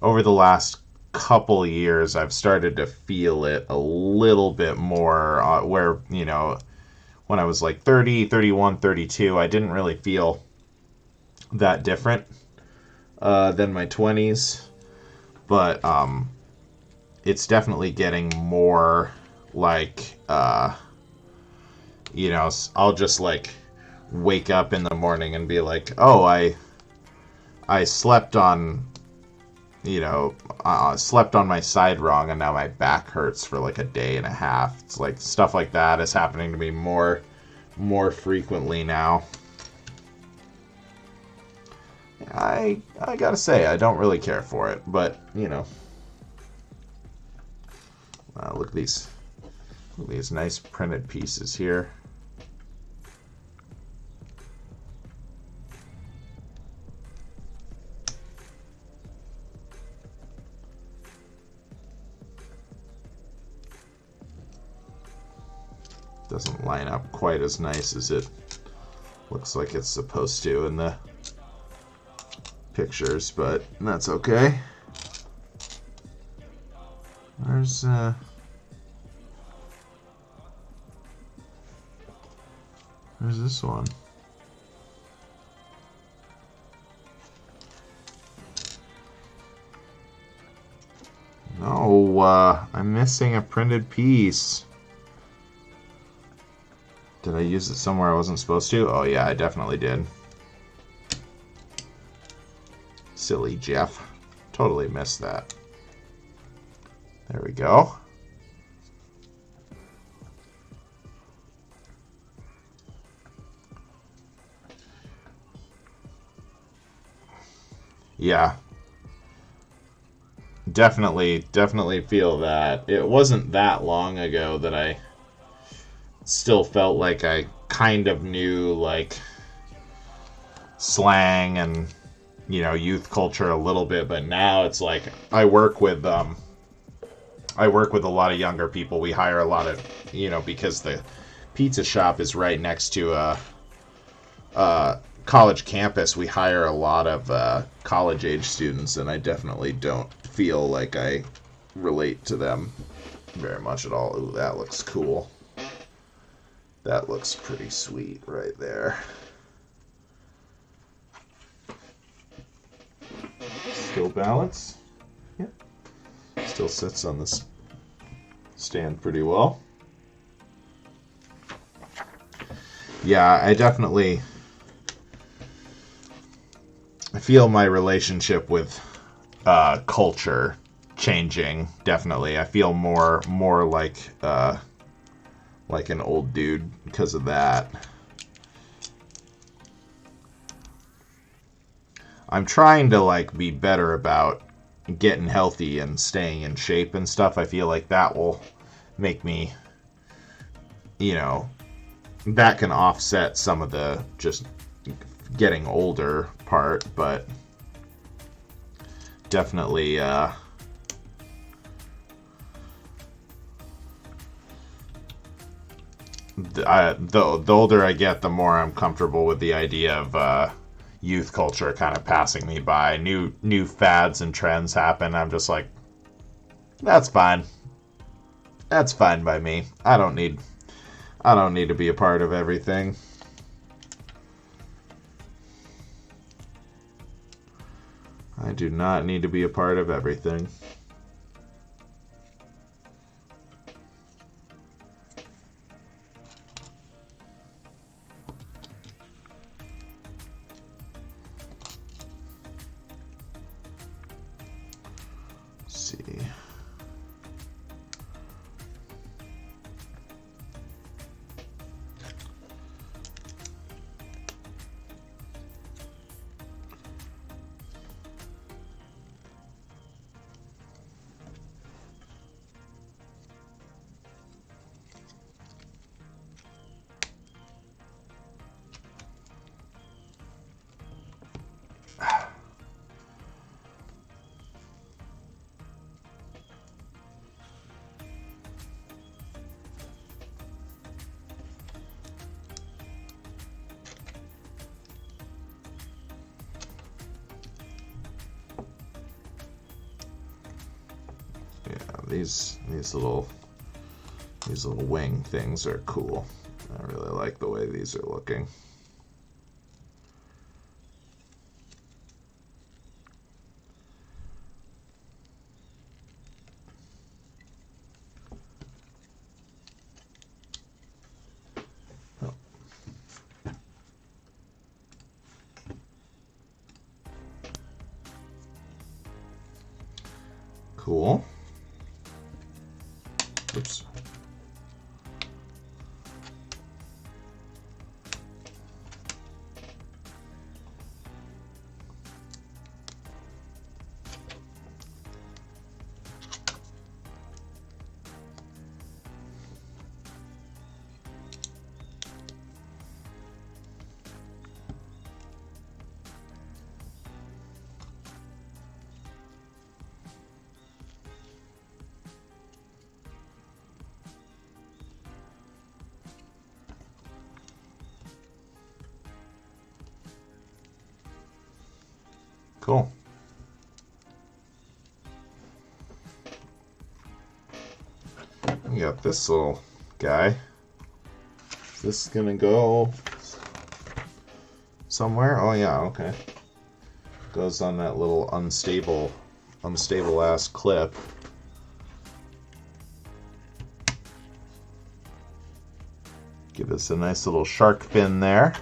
over the last couple years I've started to feel it a little bit more where, you know, when I was like 30, 31, 32, I didn't really feel that different than my 20s, but it's definitely getting more like you know, I'll just like wake up in the morning and be like, oh, I slept on, you know, slept on my side wrong and now my back hurts for like a day and a half. It's like stuff like that is happening to me more frequently now. I gotta say, I don't really care for it, but you know, look at these nice printed pieces here. Doesn't line up quite as nice as it looks like it's supposed to in the pictures, but that's okay. Where's this one? No, I'm missing a printed piece. Did I use it somewhere I wasn't supposed to? Oh yeah, I definitely did. Silly Jeff. Totally missed that. There we go. Yeah. Definitely feel that. It wasn't that long ago that I still felt like I kind of knew, like, slang and, you know, youth culture a little bit, but now it's like I work with a lot of younger people. We hire a lot of, you know, because the pizza shop is right next to a college campus. We hire a lot of college age students, and I definitely don't feel like I relate to them very much at all. Ooh, that looks cool. That looks pretty sweet right there. Still balance. Yep. Still sits on this stand pretty well. Yeah, I feel my relationship with culture changing. Definitely, I feel more like an old dude because of that. I'm trying to, like, be better about getting healthy and staying in shape and stuff. I feel like that will make me, you know, that can offset some of the just getting older part, but definitely the older I get, the more I'm comfortable with the idea of youth culture kind of passing me by. New fads and trends happen. I'm just like, that's fine. That's fine by me. I don't need to be a part of everything. I do not need to be a part of everything. Let's see. These little wing things are cool. I really like the way these are looking. Oh. Cool. Oops. Cool. We got this little guy. Is this gonna go somewhere? Oh yeah, okay. Goes on that little unstable ass clip. Give us a nice little shark fin there.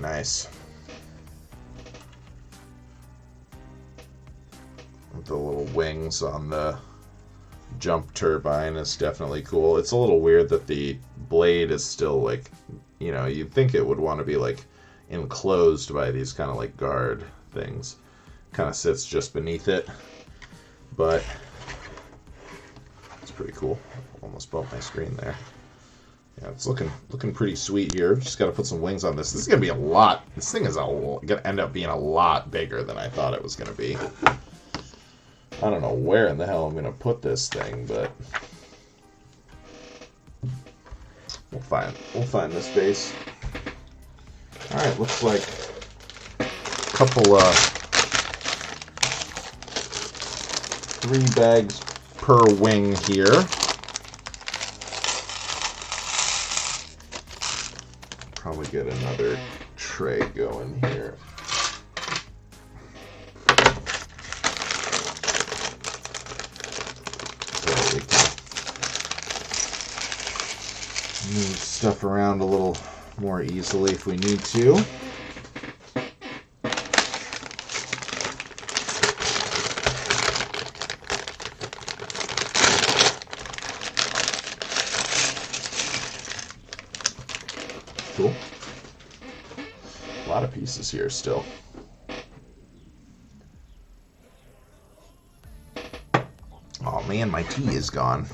nice. The little wings on the jump turbine is definitely cool. It's a little weird that the blade is still like, you know, you'd think it would want to be like enclosed by these kind of like guard things. Kind of sits just beneath it, but it's pretty cool. Almost bumped my screen there. Yeah, it's looking pretty sweet here. Just got to put some wings on this. This is gonna be a lot. This thing is gonna end up being a lot bigger than I thought it was gonna be. I don't know where in the hell I'm going to put this thing, but we'll find the space. All right, looks like a couple 3 bags per wing here. Probably get another tray going here. Move stuff around a little more easily if we need to. Cool. A lot of pieces here still. Oh man, my tea is gone.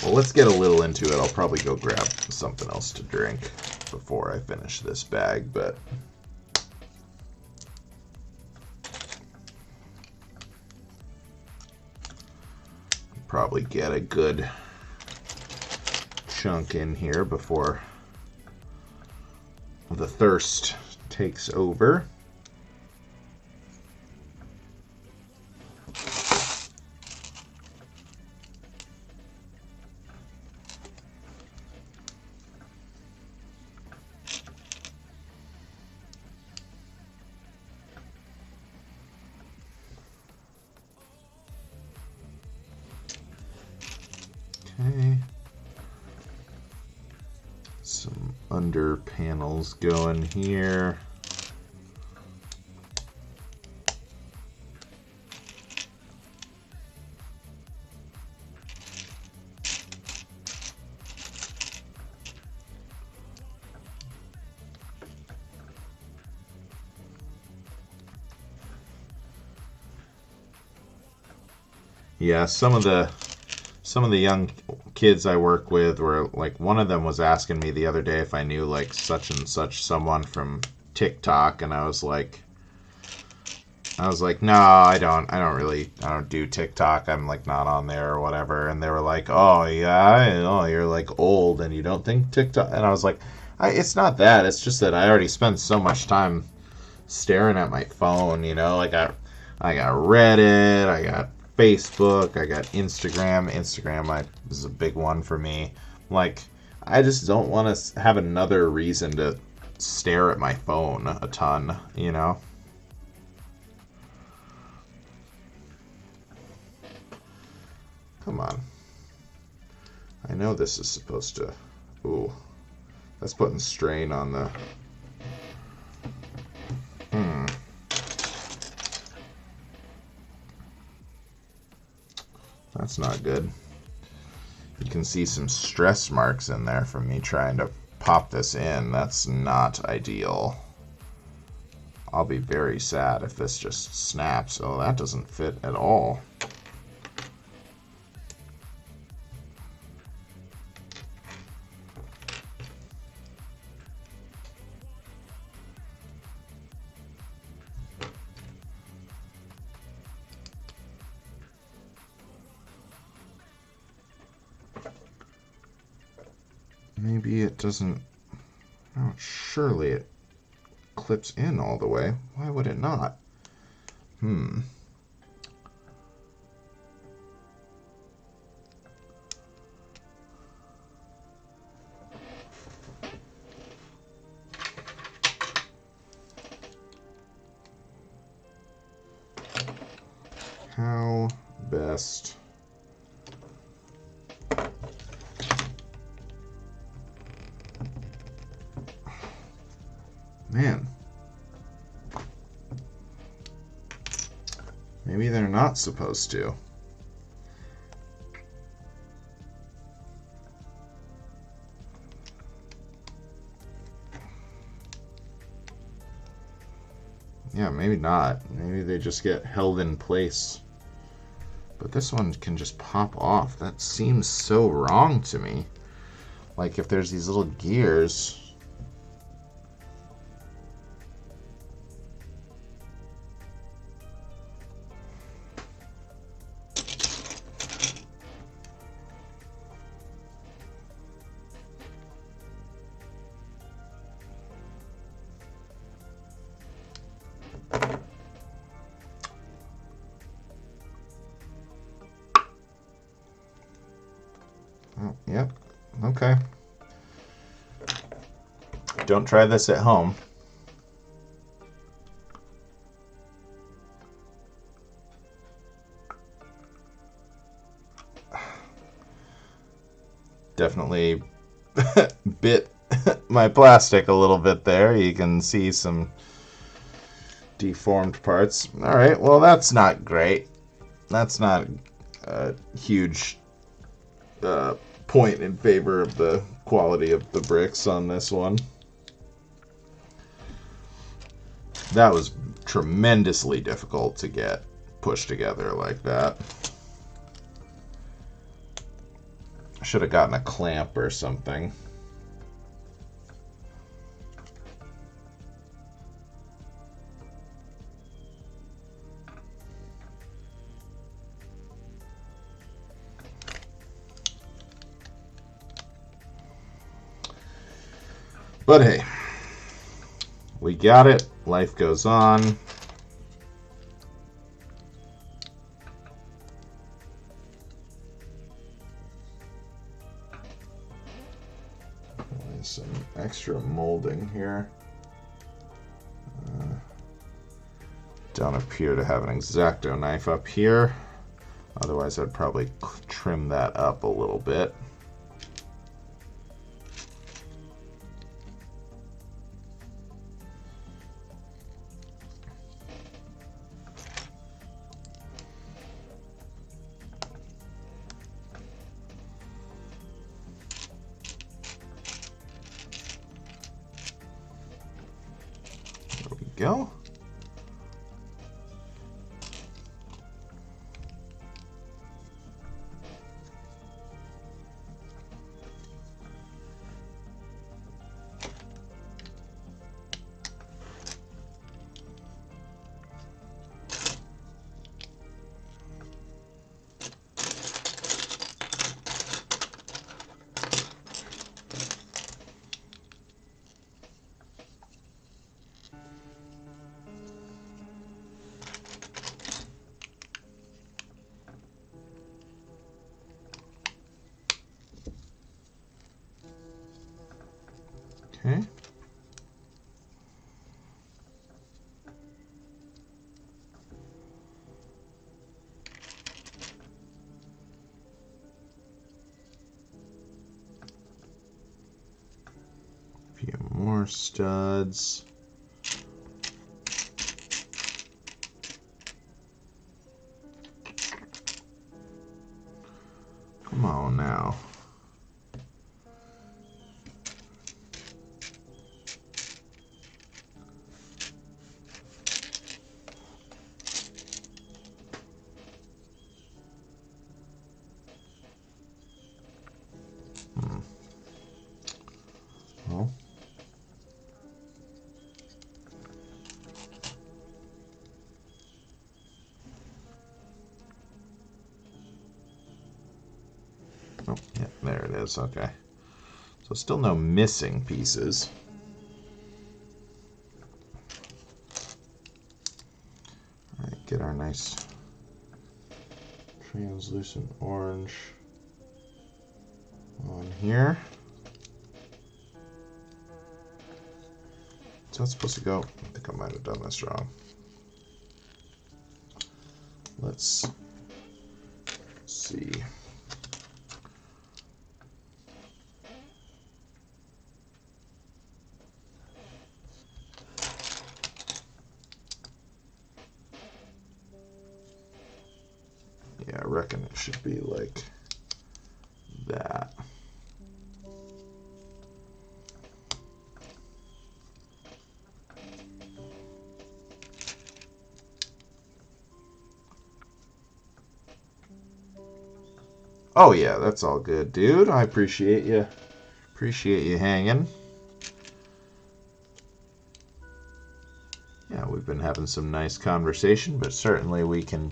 Well, let's get a little into it. I'll probably go grab something else to drink before I finish this bag, but probably get a good chunk in here before the thirst takes over. Okay. Some under panels going here. Yeah, some of the young kids I work with were like, one of them was asking me the other day if I knew like such and such someone from TikTok, and I was like, no, I don't do TikTok. I'm like not on there or whatever. And they were like, oh yeah, oh, you're like old and you don't think TikTok. And I was like, it's not that. It's just that I already spend so much time staring at my phone. You know, like I got Reddit, I got Facebook, I got Instagram. Instagram is a big one for me. Like, I just don't want to have another reason to stare at my phone a ton, you know? Come on. I know this is supposed to... Ooh. That's putting strain on the... That's not good. You can see some stress marks in there from me trying to pop this in. That's not ideal. I'll be very sad if this just snaps. Oh, that doesn't fit at all. Maybe it doesn't... Oh, surely it clips in all the way. Why would it not? How best... they're not supposed to. Yeah, maybe not. Maybe they just get held in place. But this one can just pop off. That seems so wrong to me. Like if there's these little gears. Oh, yep. Okay. Don't try this at home. Definitely bit my plastic a little bit there. You can see some deformed parts. All right, well, that's not great. That's not a huge point in favor of the quality of the bricks on this one. That was tremendously difficult to get pushed together like that. I should have gotten a clamp or something. But hey, we got it. Life goes on. Some extra molding here. Don't appear to have an X-Acto knife up here. Otherwise, I'd probably trim that up a little bit. Go. Okay. A few more studs. Come on now. Well. Oh, yeah, there it is. Okay. So still no missing pieces. All right, get our nice translucent orange on here. So it's supposed to go. I think I might have done this wrong. Let's see. second. It should be like that. Oh yeah, that's all good, dude. I appreciate you. Appreciate you hanging. Yeah, we've been having some nice conversation, but certainly we can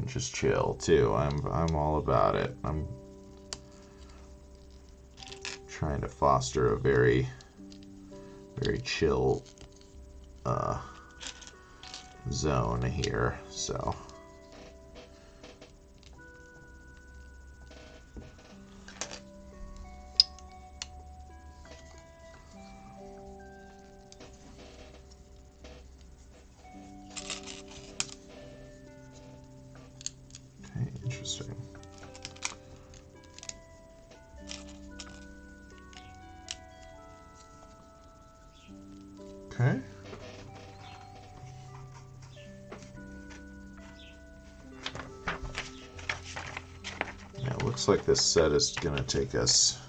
just chill too. I'm all about it. I'm trying to foster a very chill zone here, so. Okay, interesting. Okay. Yeah, it looks like this set is going to take us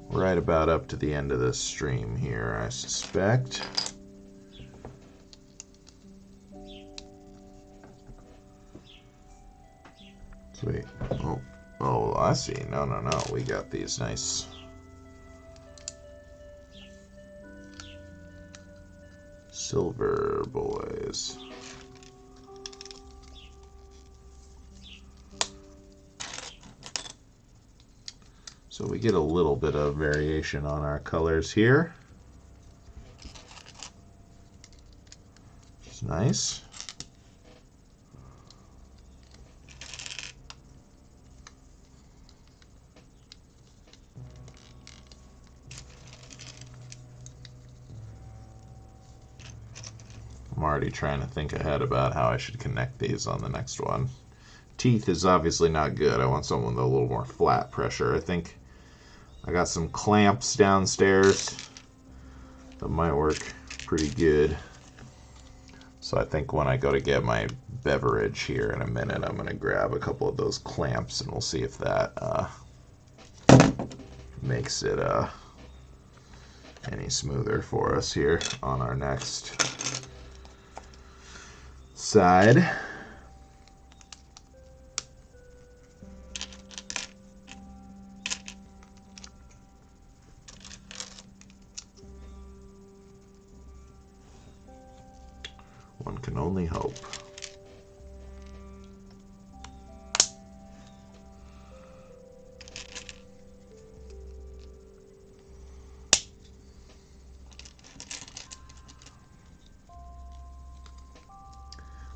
right about up to the end of this stream here, I suspect. Sweet. Oh, I see. No. We got these nice silver boys. So we get a little bit of variation on our colors here, which is nice. I'm already trying to think ahead about how I should connect these on the next one. Teeth is obviously not good. I want something with a little more flat pressure. I think I got some clamps downstairs that might work pretty good. So I think when I go to get my beverage here in a minute, I'm going to grab a couple of those clamps and we'll see if that makes it any smoother for us here on our next side. One can only hope.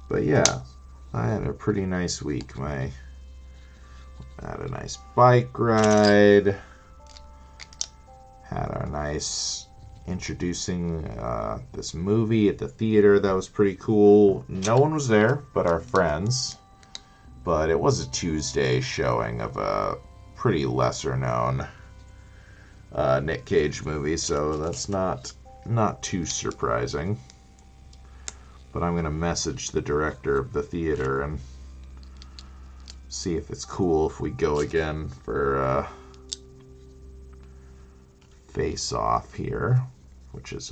But yeah, I had a pretty nice week. I had a nice bike ride. Had a nice introducing this movie at the theater. That was pretty cool. No one was there but our friends. But it was a Tuesday showing of a pretty lesser known Nick Cage movie, so that's not too surprising. But I'm going to message the director of the theater and see if it's cool if we go again for Face Off here, which is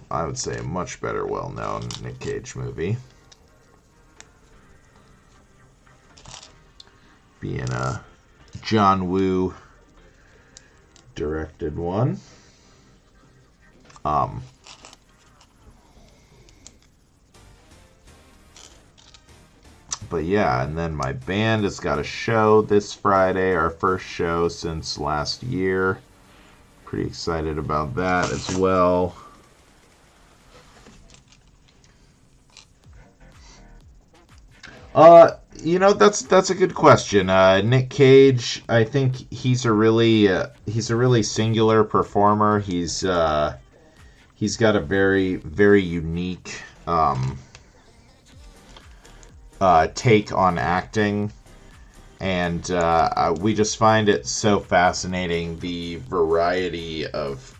I would say a much better well-known Nick Cage movie. Being a John Woo directed one. But yeah, and then my band has got a show this Friday, our first show since last year. Pretty excited about that as well. You know, that's a good question. Nick Cage, I think he's a really singular performer. He's got a very unique take on acting, and we just find it so fascinating, the variety of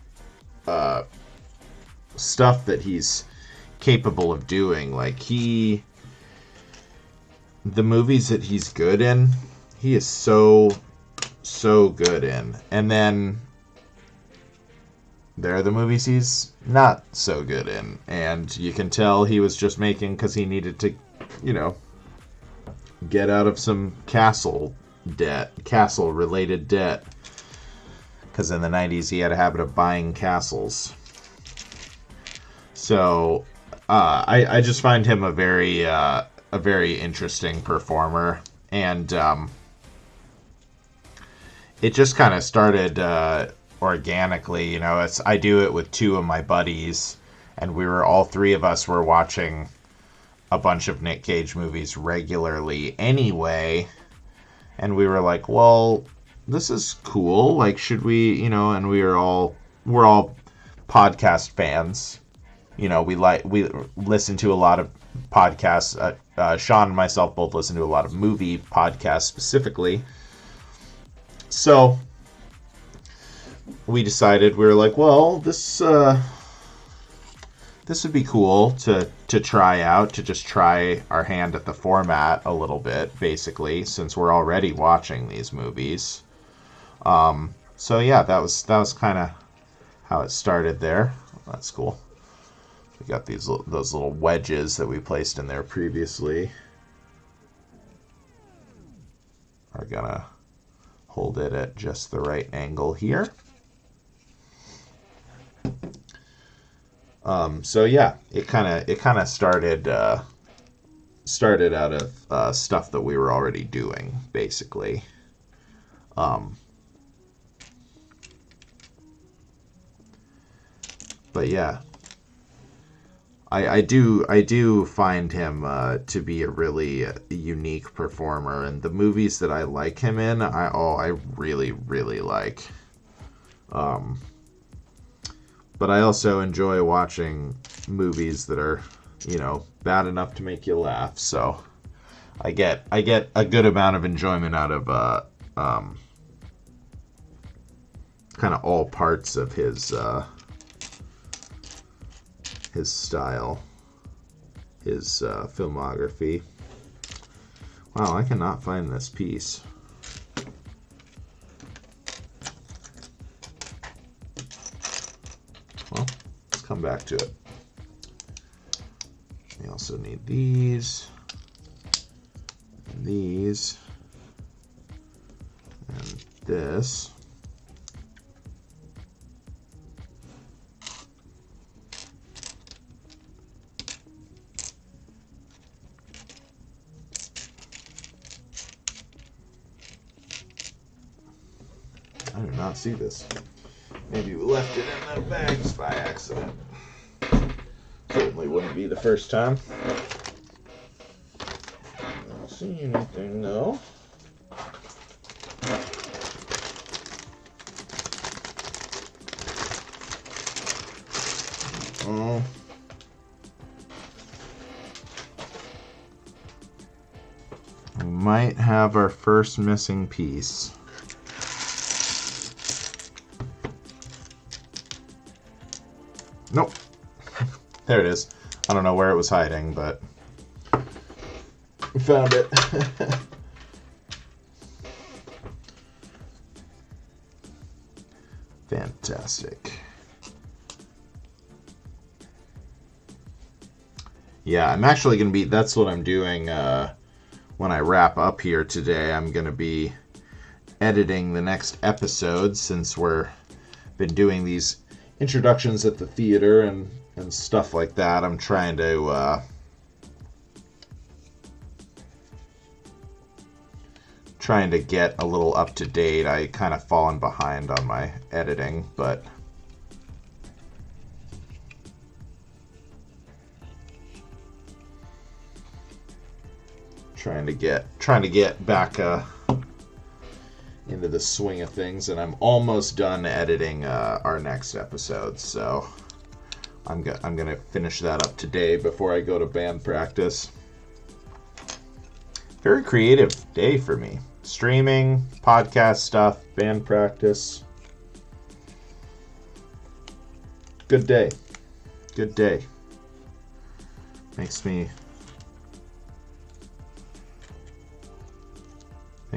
stuff that he's capable of doing. Like, he the movies that he's good in, he is so good in. And then there are the movies he's not so good in. And you can tell he was just making because he needed to, get out of some castle-related debt. Because in the 90s, he had a habit of buying castles. So, I just find him a very interesting performer. And it just kind of started organically. I do it with two of my buddies, and all three of us were watching a bunch of Nick Cage movies regularly anyway, and we were like, well, this is cool, like, should we, and we're all podcast fans, we listen to a lot of podcasts. Sean and myself both listen to a lot of movie podcasts specifically, so we decided, we were like, well, this would be cool to try out, to just try our hand at the format a little bit, basically, since we're already watching these movies. So yeah, that was kind of how it started there. That's cool. We got those little wedges that we placed in there previously. Are gonna hold it at just the right angle here. So yeah, it kind of started out of stuff that we were already doing, basically. But yeah, I do find him to be a really unique performer, and the movies that I like him in, I really like. But I also enjoy watching movies that are, bad enough to make you laugh. So I get a good amount of enjoyment out of kind of all parts of his style, his filmography. Wow, I cannot find this piece. Well, let's come back to it. We also need these, and these, and this. I do not see this. Maybe we left it in the bags by accident. Certainly wouldn't be the first time. I don't see anything though. Oh. We might have our first missing piece. Nope. There it is. I don't know where it was hiding, but we found it. Fantastic. Yeah, I'm actually going to be, that's what I'm doing when I wrap up here today. I'm going to be editing the next episode, since we're been doing these introductions at the theater and stuff like that. I'm trying to get a little up to date. I kind of fallen behind on my editing, but trying to get back into the swing of things, and I'm almost done editing our next episode, so I'm gonna finish that up today before I go to band practice. Very creative day for me. Streaming, podcast stuff, band practice. Good day. Good day. Makes me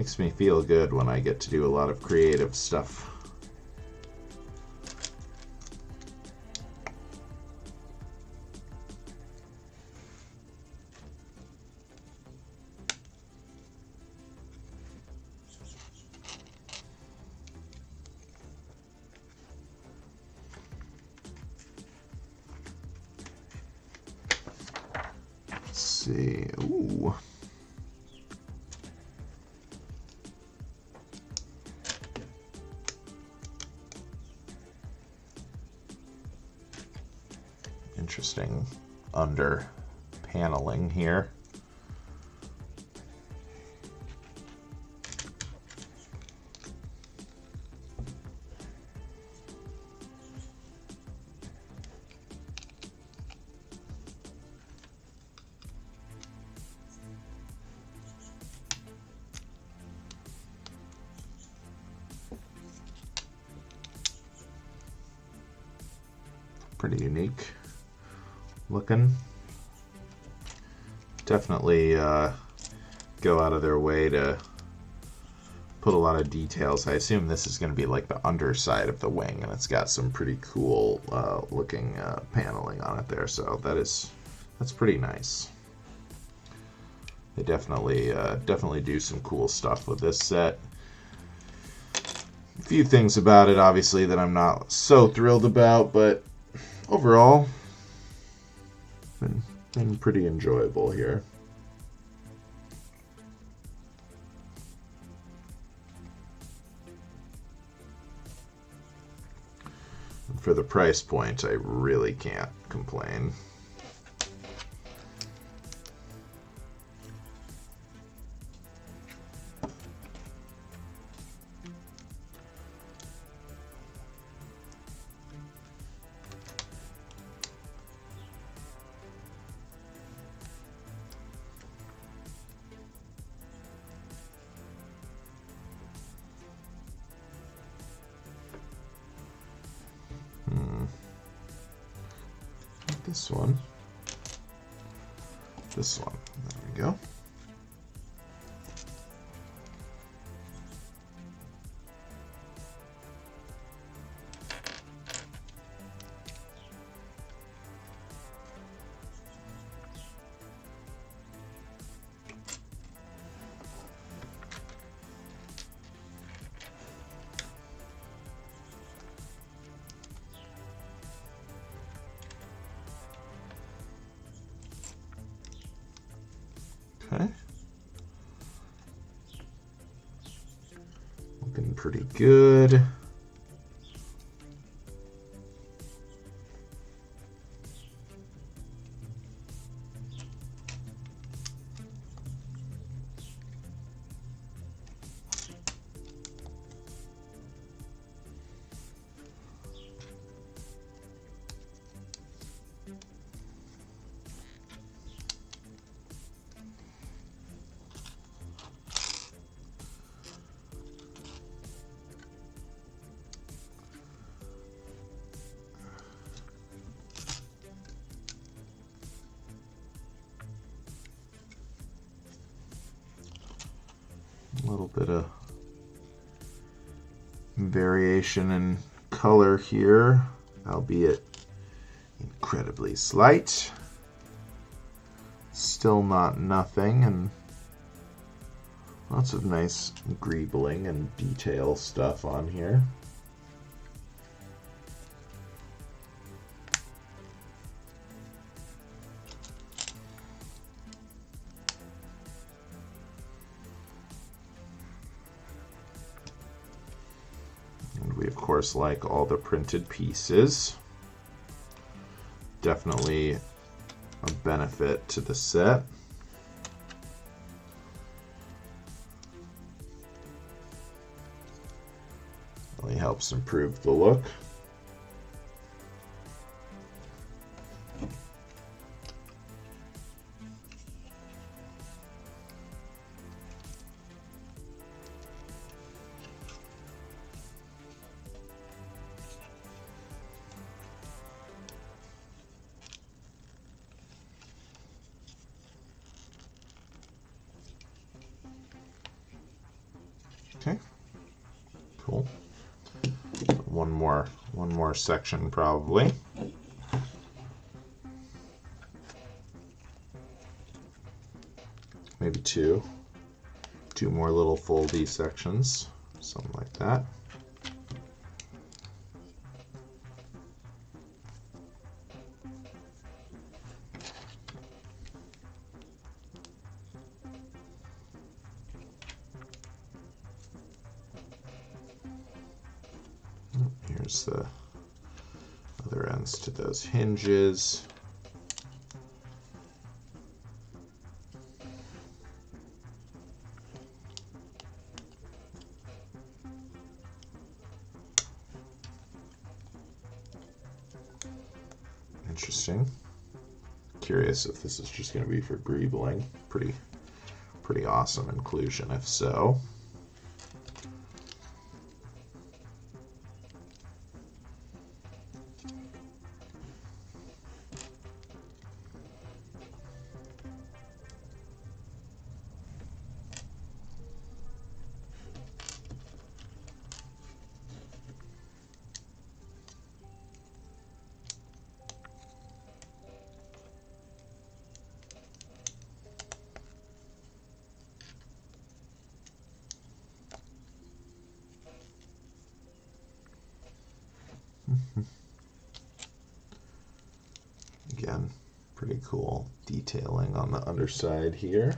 Makes me feel good when I get to do a lot of creative stuff. Let's see. Ooh. Interesting under paneling here. Pretty unique looking. Definitely go out of their way to put a lot of details. I assume this is going to be like the underside of the wing, and it's got some pretty cool looking paneling on it there, so that's pretty nice. They definitely do some cool stuff with this set. A few things about it, obviously, that I'm not so thrilled about, but overall, been pretty enjoyable here. And for the price point, I really can't complain. This one, there we go. Okay. Looking pretty good. A little bit of variation in color here, albeit incredibly slight. Still not nothing, and lots of nice greebling and detail stuff on here. We of course like all the printed pieces. Definitely a benefit to the set. Really helps improve the look. Okay, cool. One more section probably. Maybe two more little foldy sections, something like that. Here's the other ends to those hinges. Interesting. Curious if this is just going to be for greebling. Pretty awesome inclusion if so. Again, pretty cool detailing on the underside here.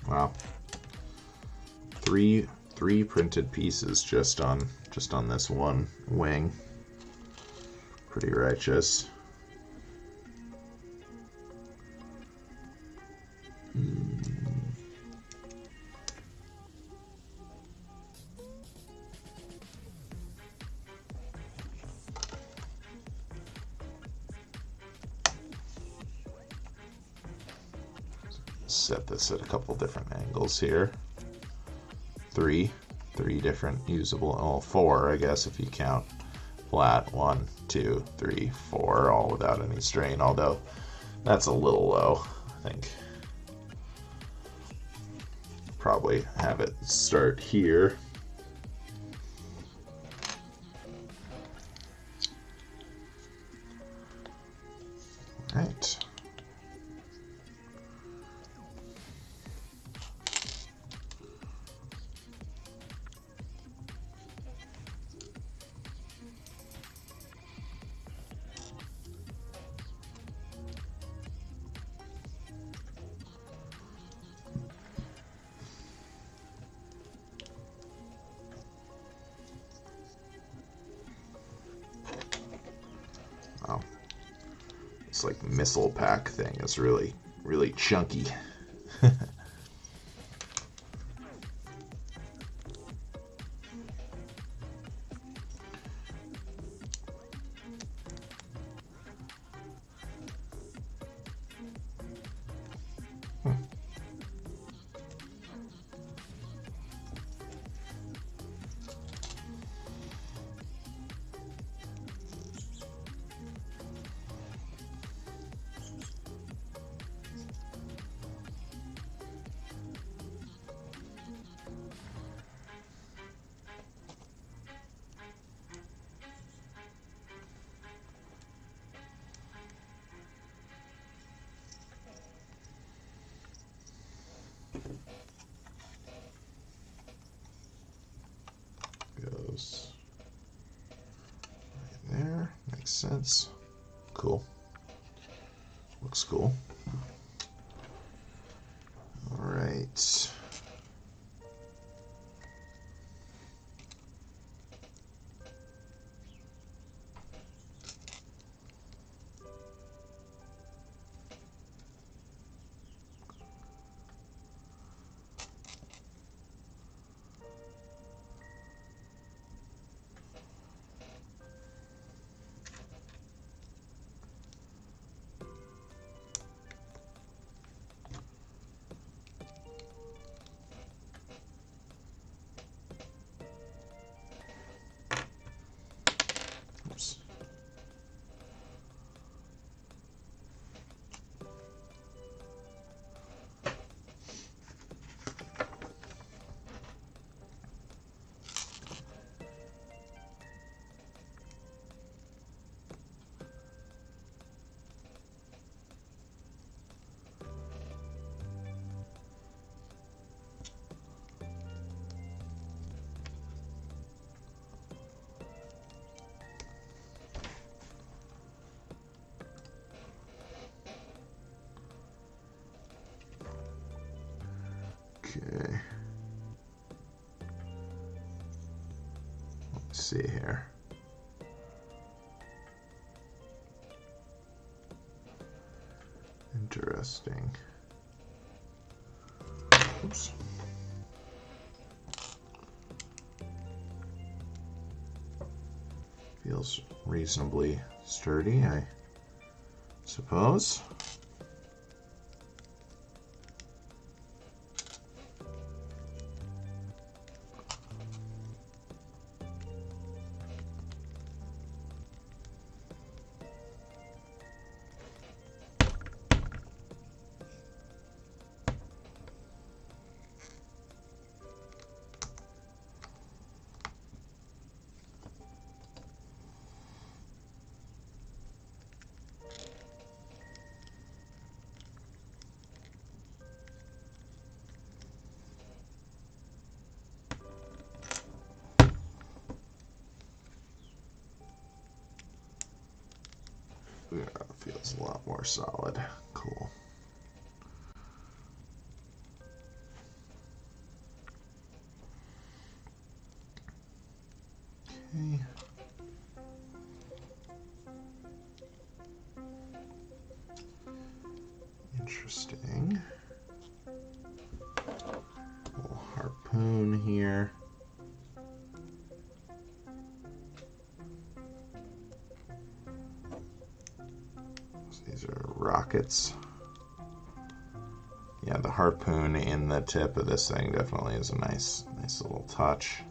Wow. Three printed pieces just on this one wing. Pretty righteous. Set this at a couple different angles here. Three different usable, well, four, I guess, if you count flat. 1, 2, 3, 4, all without any strain, although that's a little low. I think probably have it start here. All right. Wow. This like missile pack thing is really chunky. Goes right there. Makes sense. Cool. Looks cool. All right. Okay. Let's see here. Interesting. Oops. Feels reasonably sturdy, I suppose. Yeah, feels a lot more solid. Cool. Okay. Interesting. Little harpoon here. These are rockets. Yeah, the harpoon in the tip of this thing definitely is a nice little touch.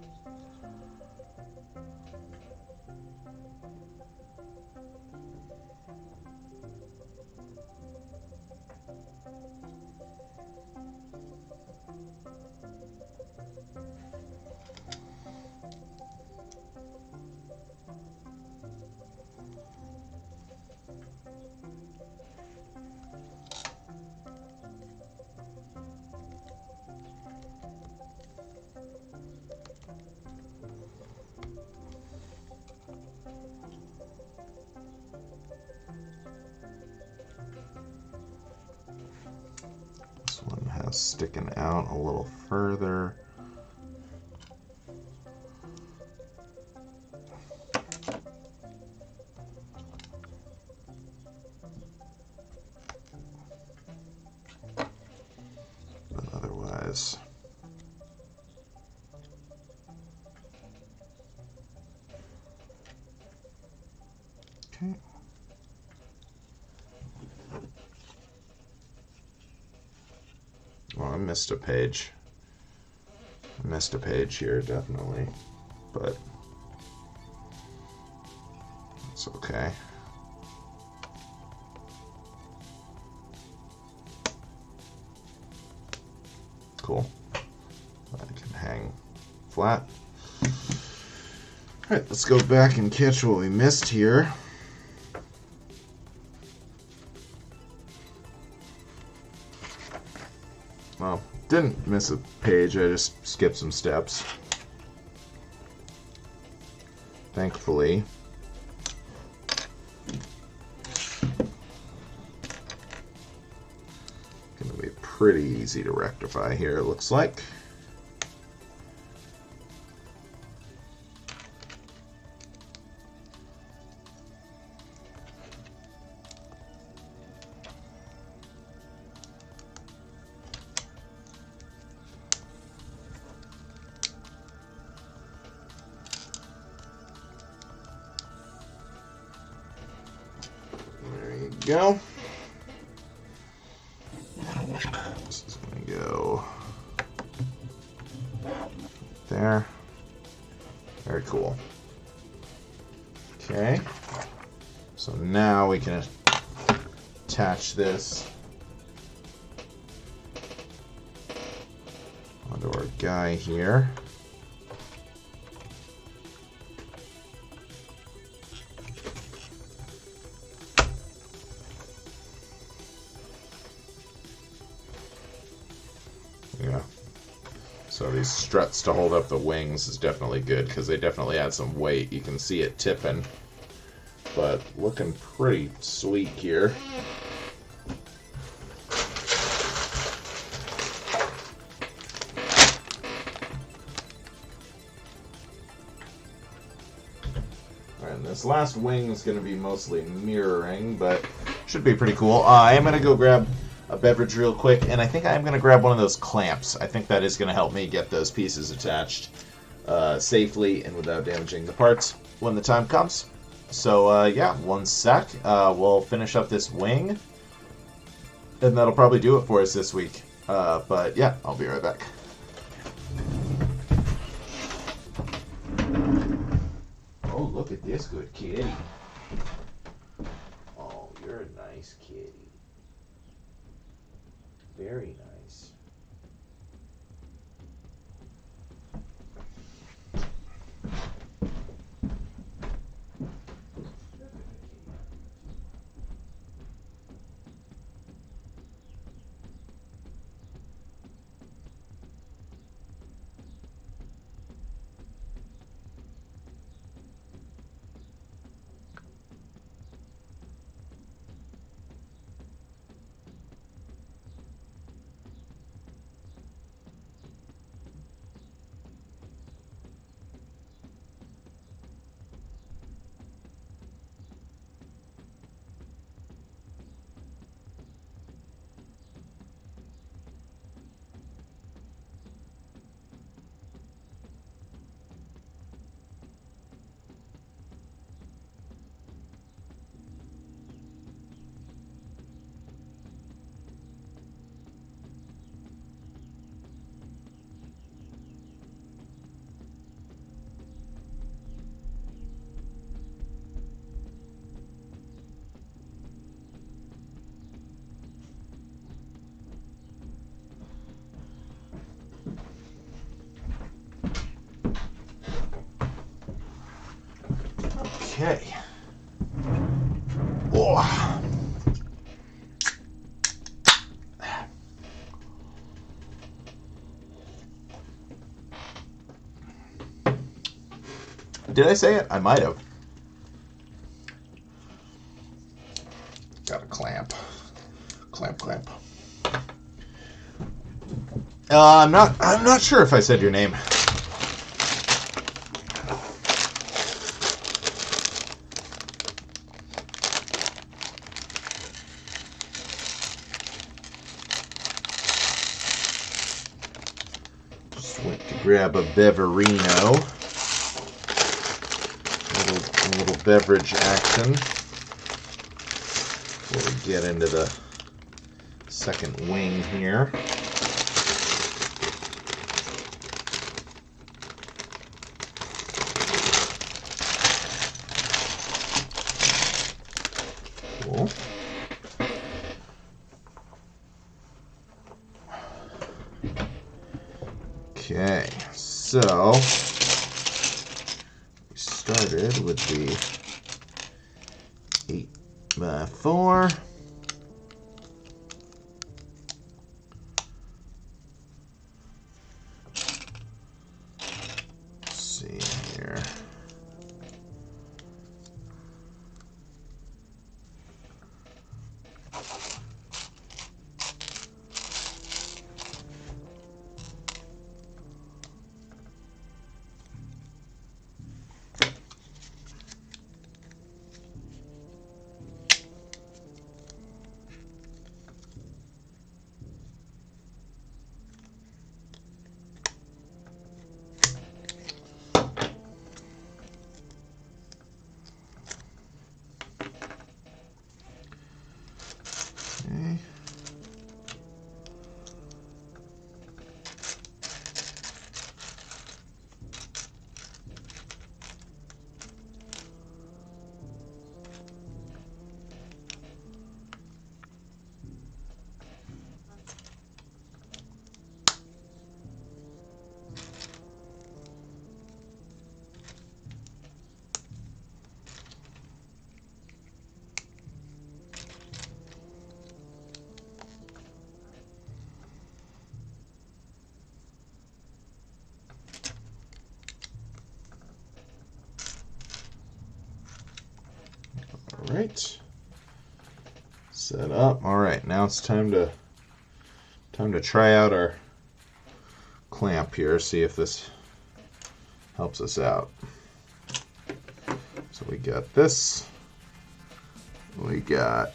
This one has sticking out a little further. But otherwise, okay. Well, I missed a page. I missed a page here, definitely. But it's okay. Cool. I can hang flat. Alright, let's go back and catch what we missed here. Well, didn't miss a page, I just skipped some steps. Thankfully. Gonna be pretty easy to rectify here, it looks like. Go. This is going to go there. Very cool. Okay. So now we can attach this onto our guy here. Yeah. So these struts to hold up the wings is definitely good because they definitely add some weight. You can see it tipping, but looking pretty sweet here. This last wing is going to be mostly mirroring, but should be pretty cool. I am going to go grab a beverage real quick, and I think I'm going to grab one of those clamps. I think that is going to help me get those pieces attached safely and without damaging the parts when the time comes. So, yeah, one sec. We'll finish up this wing, and that'll probably do it for us this week. But, yeah, I'll be right back. Oh, look at this good kitty. Oh, you're a nice kitty. Very nice. Okay. Oh. Did I say it? I might have. Got a clamp. Clamp. I'm not sure if I said your name. Just went to grab a beverino. A little beverage action before we get into the second wing here. Cool. Okay, so we started with the 8x4. Let's see here. Okay. All right. Set up. All right, now it's time to try out our clamp here, see if this helps us out. So we got this. We got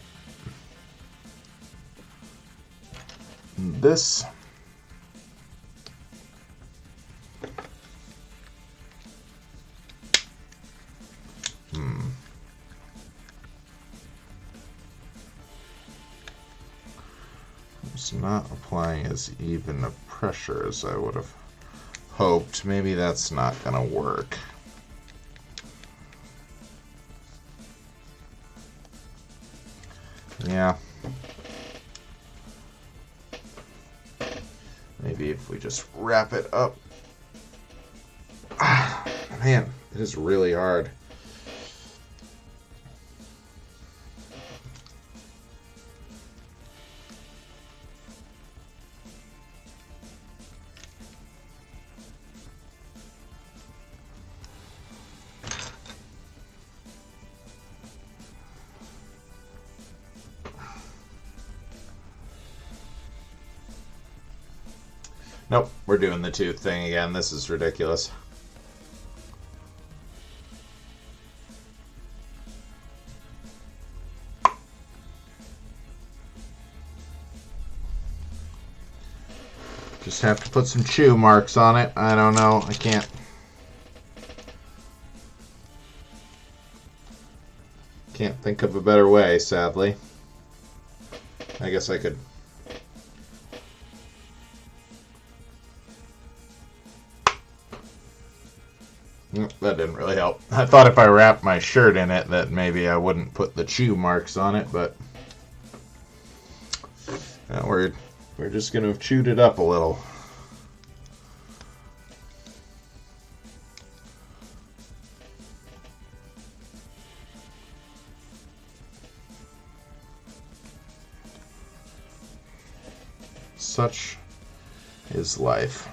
this. It's not applying as even a pressure as I would have hoped. Maybe that's not going to work. Yeah. Maybe if we just wrap it up. Ah, man, it is really hard. Nope, we're doing the tooth thing again. This is ridiculous. Just have to put some chew marks on it. I don't know. I can't. Can't think of a better way, sadly. I guess I could. That didn't really help. I thought if I wrapped my shirt in it that maybe I wouldn't put the chew marks on it, but we're just going to have chewed it up a little. Such is life.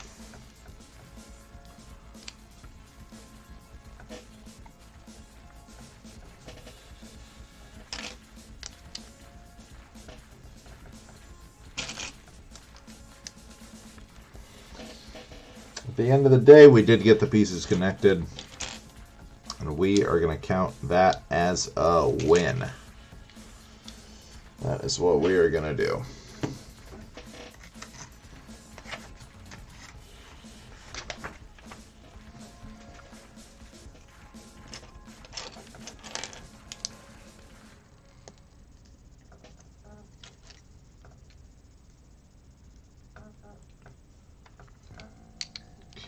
At the end of the day, we did get the pieces connected, and we are going to count that as a win. That is what we are going to do.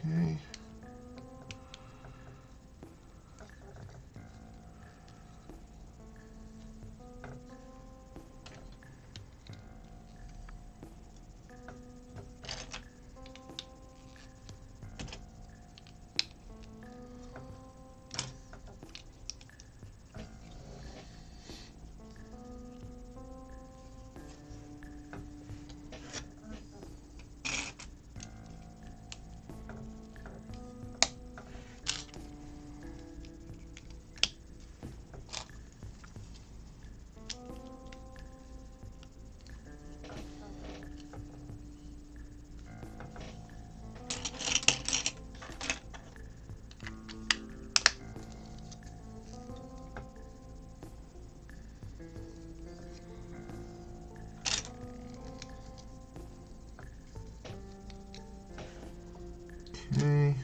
Okay. Okay.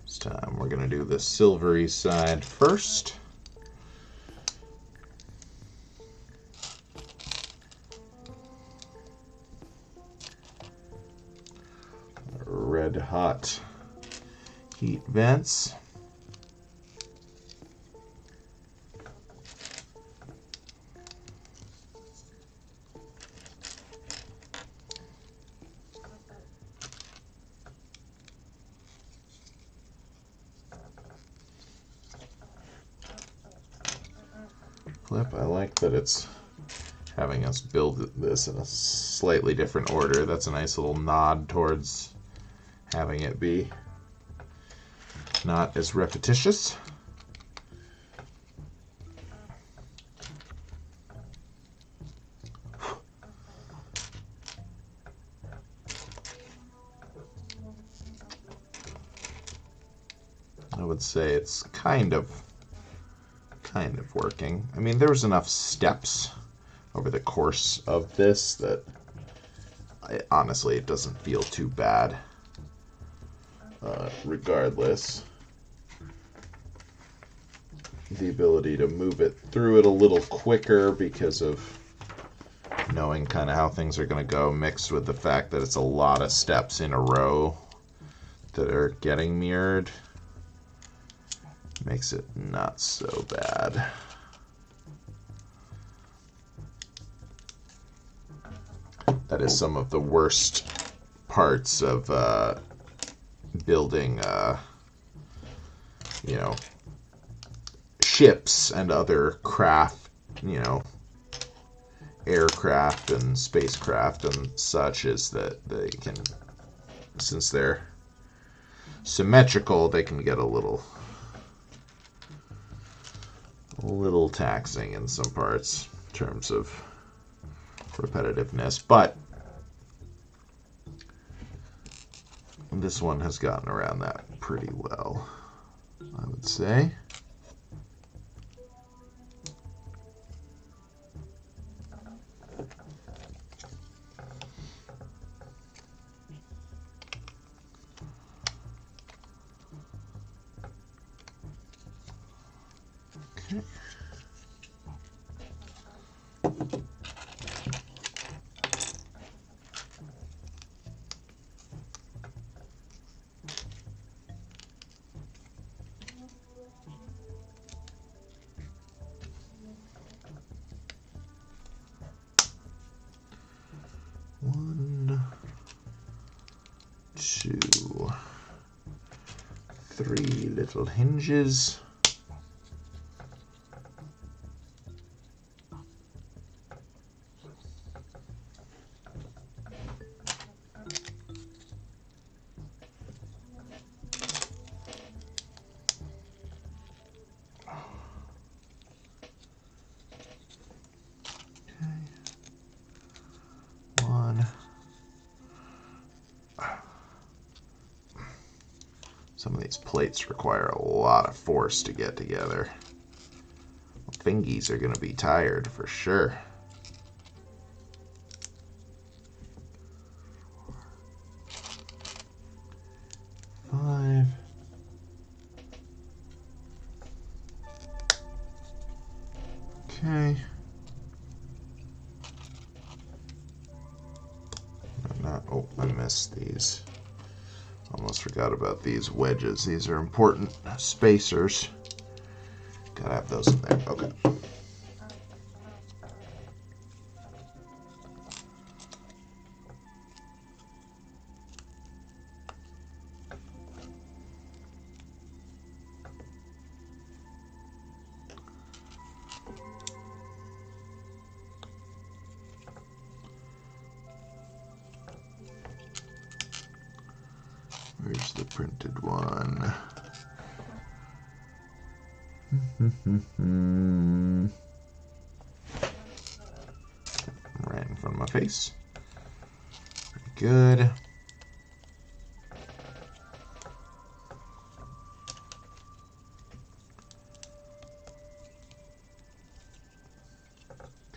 This time we're going to do the silvery side first. Red hot heat vents. Clip, I like that it's having us build this in a slightly different order. That's a nice little nod towards having it be not as repetitious. I would say it's kind of working. I mean, there was enough steps over the course of this that honestly it doesn't feel too bad. Regardless, the ability to move it through it a little quicker because of knowing kind of how things are going to go, mixed with the fact that it's a lot of steps in a row that are getting mirrored, makes it not so bad. That is some of the worst parts of building, you know, ships and other craft, you know, aircraft and spacecraft and such, is that they can, since they're symmetrical, they can get a little taxing in some parts in terms of repetitiveness, but this one has gotten around that pretty well, I would say. Okay. One, two, three little hinges. Some of these plates require a lot of force to get together. Fingies are going to be tired for sure. Five. Okay. Oh, I missed these. Almost forgot about these wedges. These are important spacers. Gotta have those in there. Okay. Where's the printed one? Right in front of my face. Pretty good.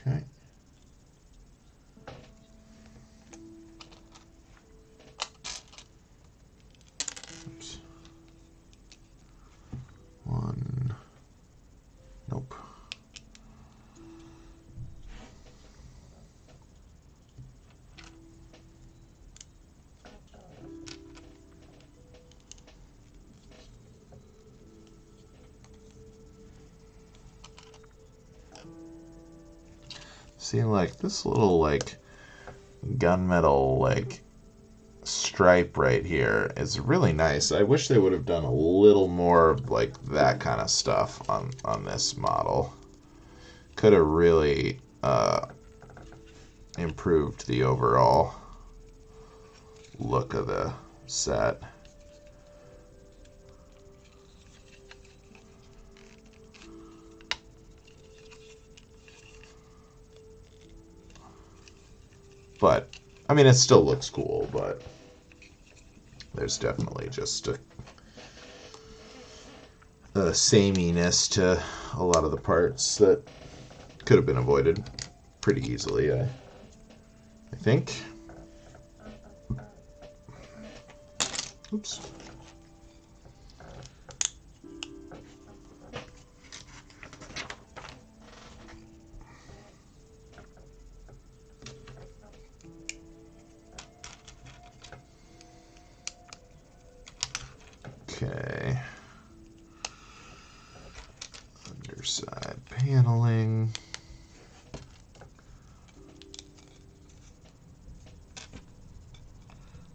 Okay. Oops. One. Nope. See, like this little like gunmetal like stripe right here is really nice. I wish they would have done a little more like that kind of stuff on this model. Could have really improved the overall look of the set. But, I mean, it still looks cool, but there's definitely just a sameness to a lot of the parts that could have been avoided pretty easily, I think. Oops. Okay. Underside paneling.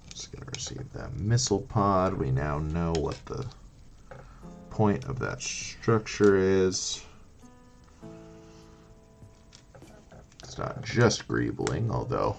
Just going to receive that missile pod. We now know what the point of that structure is. It's not just greebling, although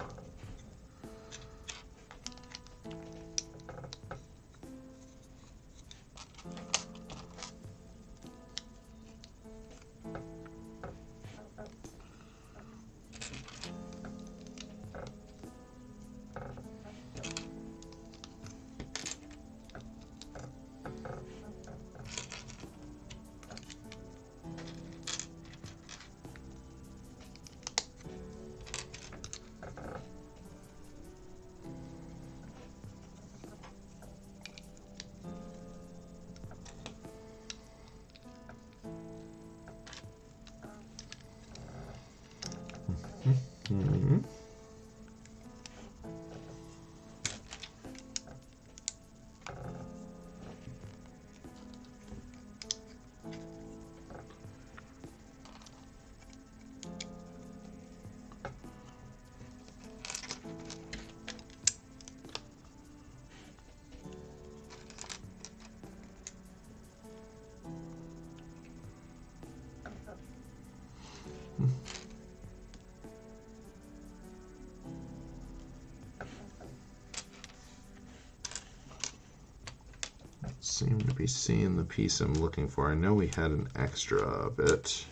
seem to be seeing the piece I'm looking for. I know we had an extra of it.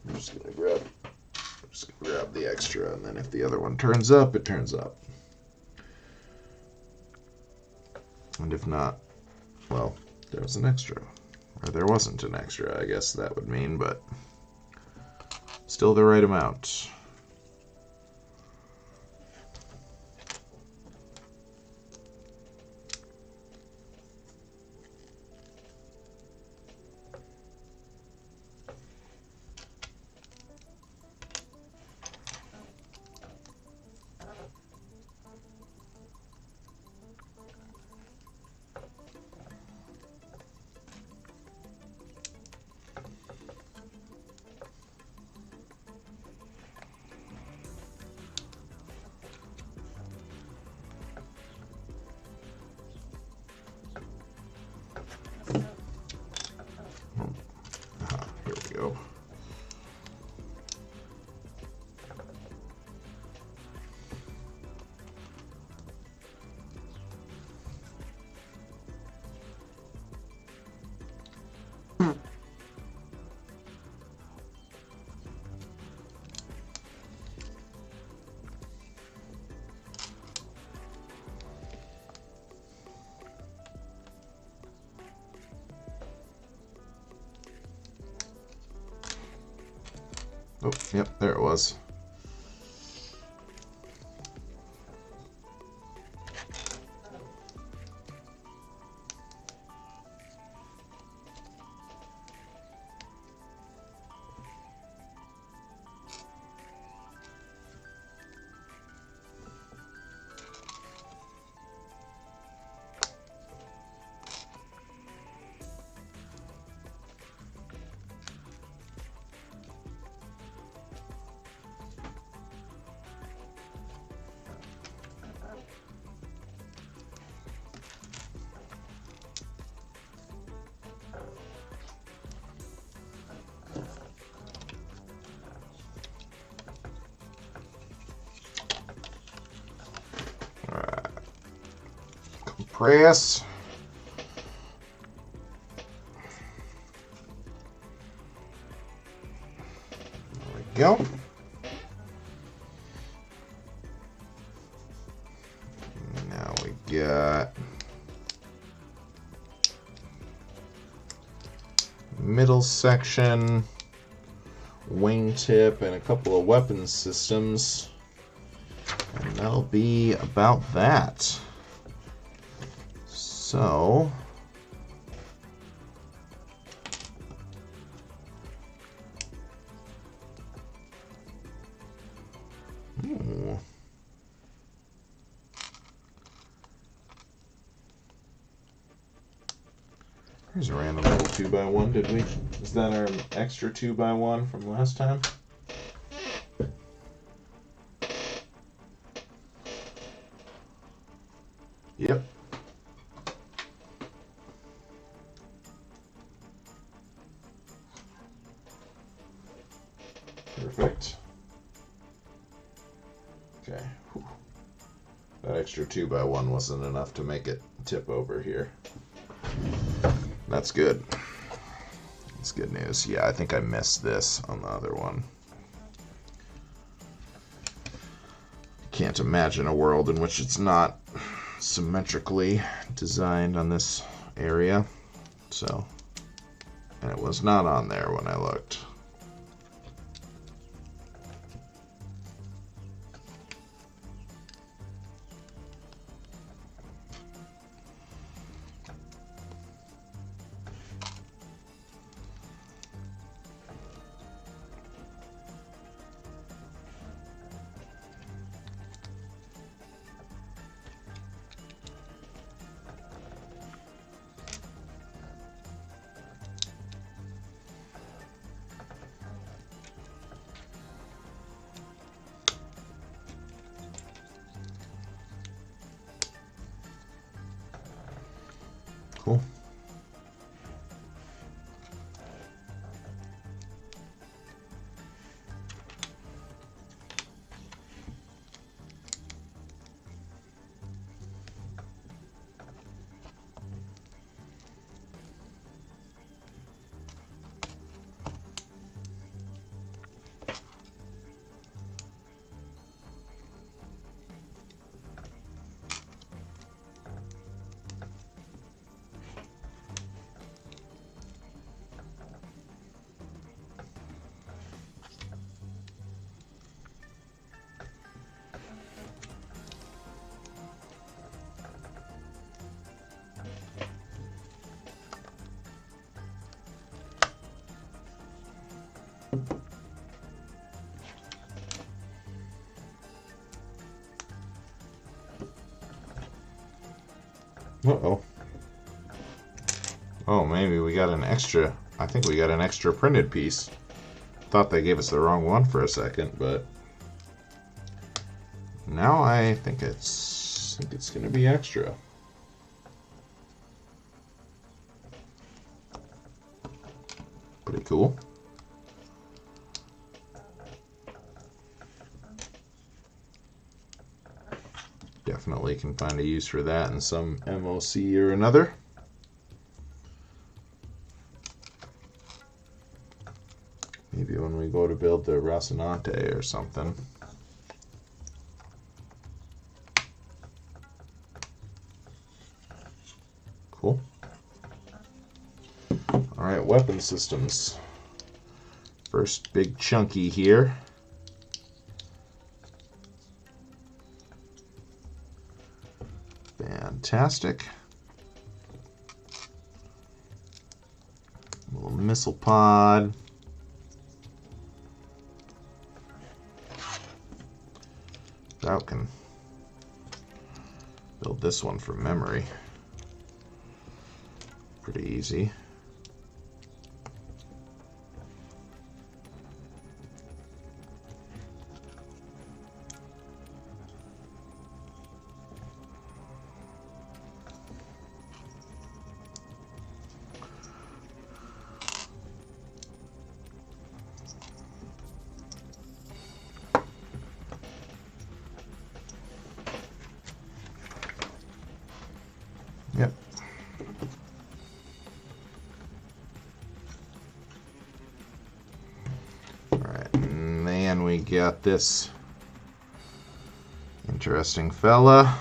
I'm just gonna grab the extra, and then if the other one turns up, it turns up. And if not, well, there was an extra. Or there wasn't an extra, I guess that would mean, but still the right amount. Here we go. Oh, yep, there it was. Press. There we go. got middle section, wingtip, and a couple of weapon systems. And that'll be about that. So, here's a random little 2x1, did we? Is that our extra 2x1 from last time? Yep. Perfect. Okay. Whew. That extra 2x1 wasn't enough to make it tip over here. That's good. That's good news. Yeah, I think I missed this on the other one. Can't imagine a world in which it's not symmetrically designed on this area. So, and it was not on there when I looked. Cool. Uh-oh. Oh, maybe we got an extra. I think we got an extra printed piece. Thought they gave us the wrong one for a second, but now I think it's going to be extra. Pretty cool. Definitely can find a use for that in some MOC or another. Maybe when we go to build the Rocinante or something. Cool. Alright, weapon systems. First big chunky here. Fantastic. Little missile pod. That can build this one from memory. Pretty easy. Yep. Alright, and then we got this interesting fella.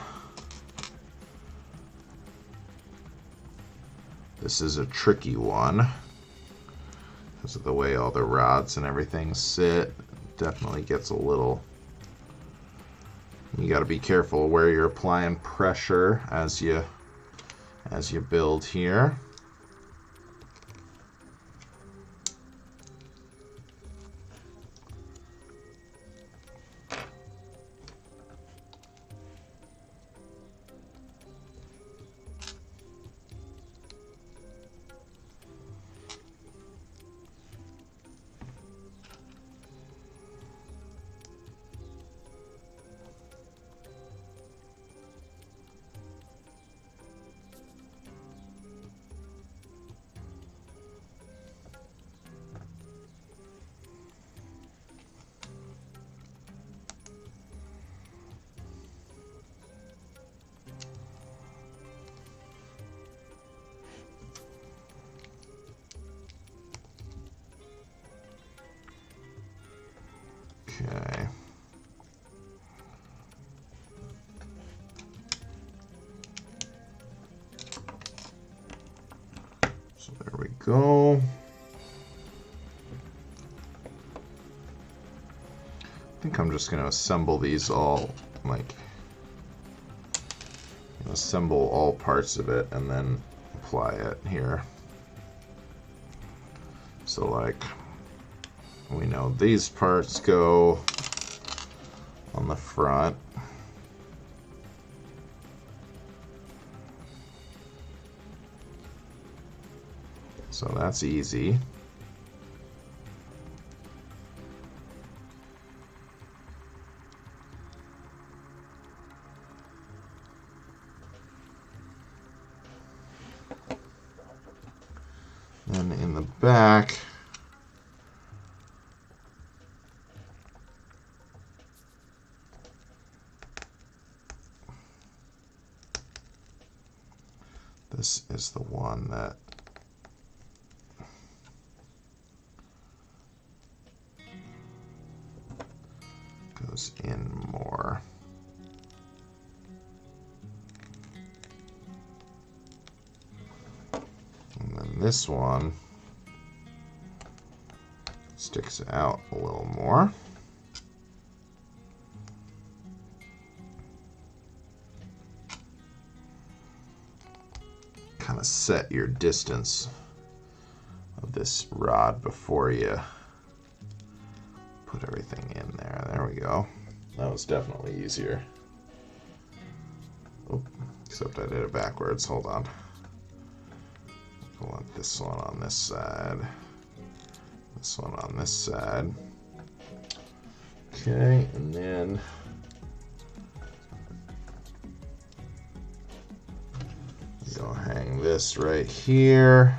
This is a tricky one because of the way all the rods and everything sit. Definitely gets a little, you got to be careful where you're applying pressure as you build here. Okay. So there we go. I think I'm just going to assemble these all, like, assemble all parts of it and then apply it here. So, like, we know these parts go on the front. So that's easy. Then in the back, this is the one that goes in more. And then this one sticks out a little more. Kind of set your distance of this rod before you put everything in there. There we go. That was definitely easier. Oh, except I did it backwards. Hold on. I want this one on this side. This one on this side. Okay, and then go hang this right here.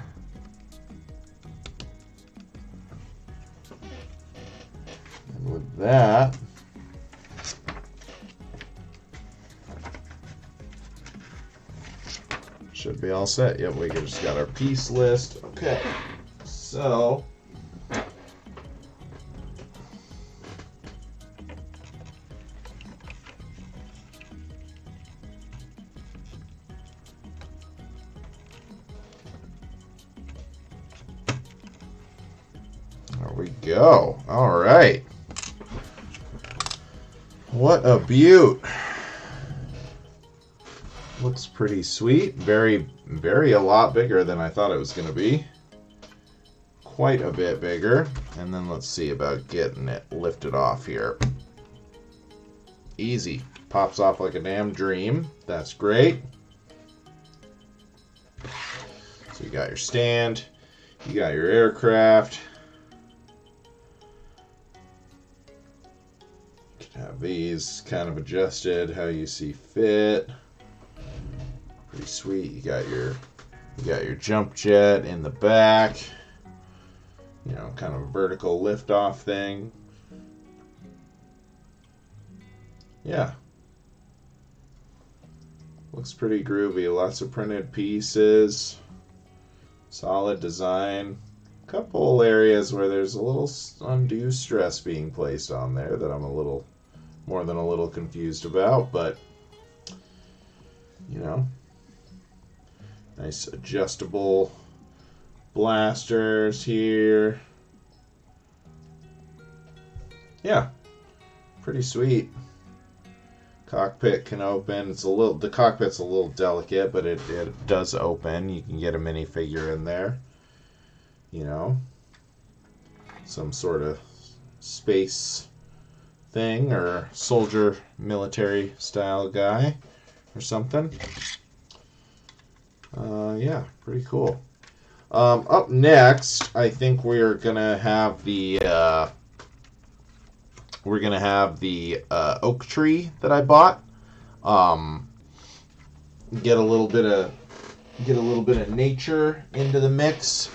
And with that, should be all set. Yep, we just got our piece list. Okay, so there we go. All right. What a beaut. Looks pretty sweet. Very, very a lot bigger than I thought it was going to be. Quite a bit bigger. And then let's see about getting it lifted off here. Easy. Pops off like a damn dream. That's great. So you got your stand. You got your aircraft. You can have these kind of adjusted how you see fit. Pretty sweet. You got your jump jet in the back. You know, kind of a vertical lift-off thing. Yeah. Looks pretty groovy. Lots of printed pieces. Solid design. Couple areas where there's a little undue stress being placed on there that I'm a little more than a little confused about, but you know, Nice adjustable blasters here. Yeah, pretty sweet. Cockpit can open. The cockpit's a little delicate, but it does open. You can get a minifigure in there. You know, some sort of space thing or soldier military style guy or something. Yeah, pretty cool. Up next, I think we're gonna have the oak tree that I bought. Get a little bit of nature into the mix,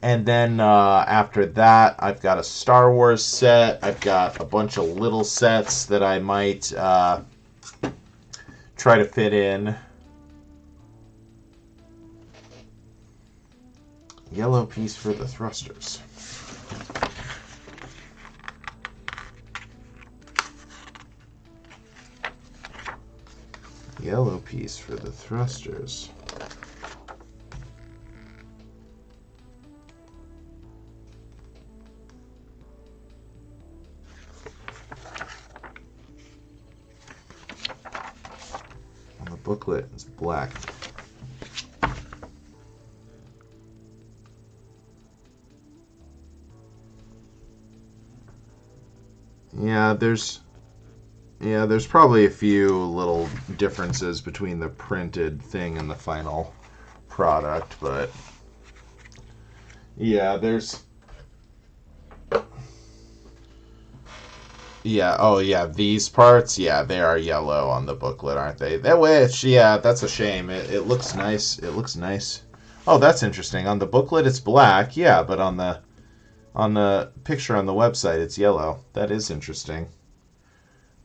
and then after that, I've got a Star Wars set. I've got a bunch of little sets that I might try to fit in. Yellow piece for the thrusters. Yellow piece for the thrusters. And the booklet is black. Yeah, there's probably a few little differences between the printed thing and the final product, but yeah, these parts, yeah, they are yellow on the booklet, aren't they? That way, that's a shame. It looks nice. It looks nice. Oh, that's interesting. On the booklet, it's black, yeah, but on the picture on the website, it's yellow. That is interesting.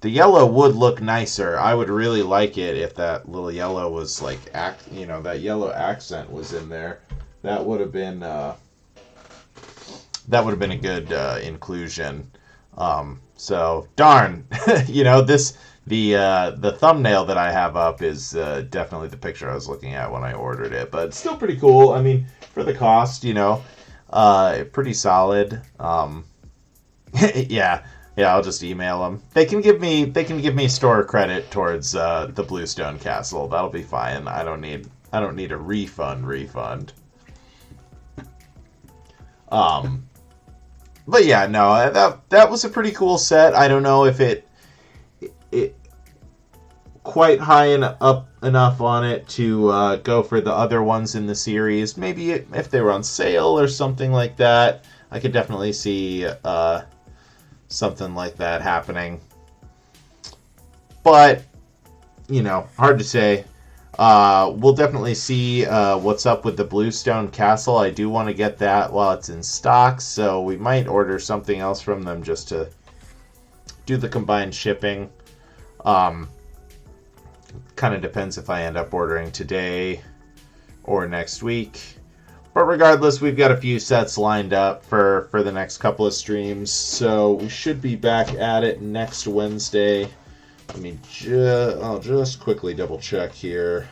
The yellow would look nicer. I would really like it if that little yellow was like, that yellow accent was in there. That would have been a good inclusion. So darn, the thumbnail that I have up is definitely the picture I was looking at when I ordered it, but it's still pretty cool. I mean, for the cost, pretty solid. Yeah, I'll just email them. They can give me store credit towards the Bluestone Castle. That'll be fine. I don't need a refund. But yeah, no, that was a pretty cool set. I don't know if it quite high up enough on it to go for the other ones in the series. Maybe if they were on sale or something like that, I could definitely see something like that happening. But, hard to say. We'll definitely see what's up with the Bluestone Castle. I do want to get that while it's in stock, so we might order something else from them just to do the combined shipping. Kind of depends if I end up ordering today or next week. But regardless, we've got a few sets lined up for the next couple of streams, so we should be back at it next Wednesday. I'll just quickly double check here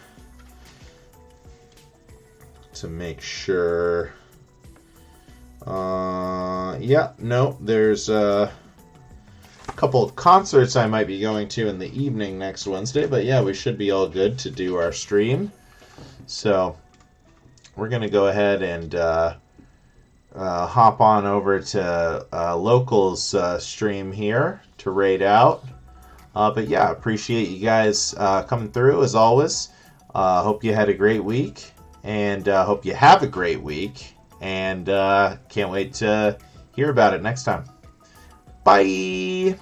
to make sure. There's a couple of concerts I might be going to in the evening next Wednesday, but yeah, we should be all good to do our stream. So we're going to go ahead and hop on over to Local's stream here to raid out. But yeah, appreciate you guys coming through as always. Hope you had a great week, and hope you have a great week, and can't wait to hear about it next time. Bye!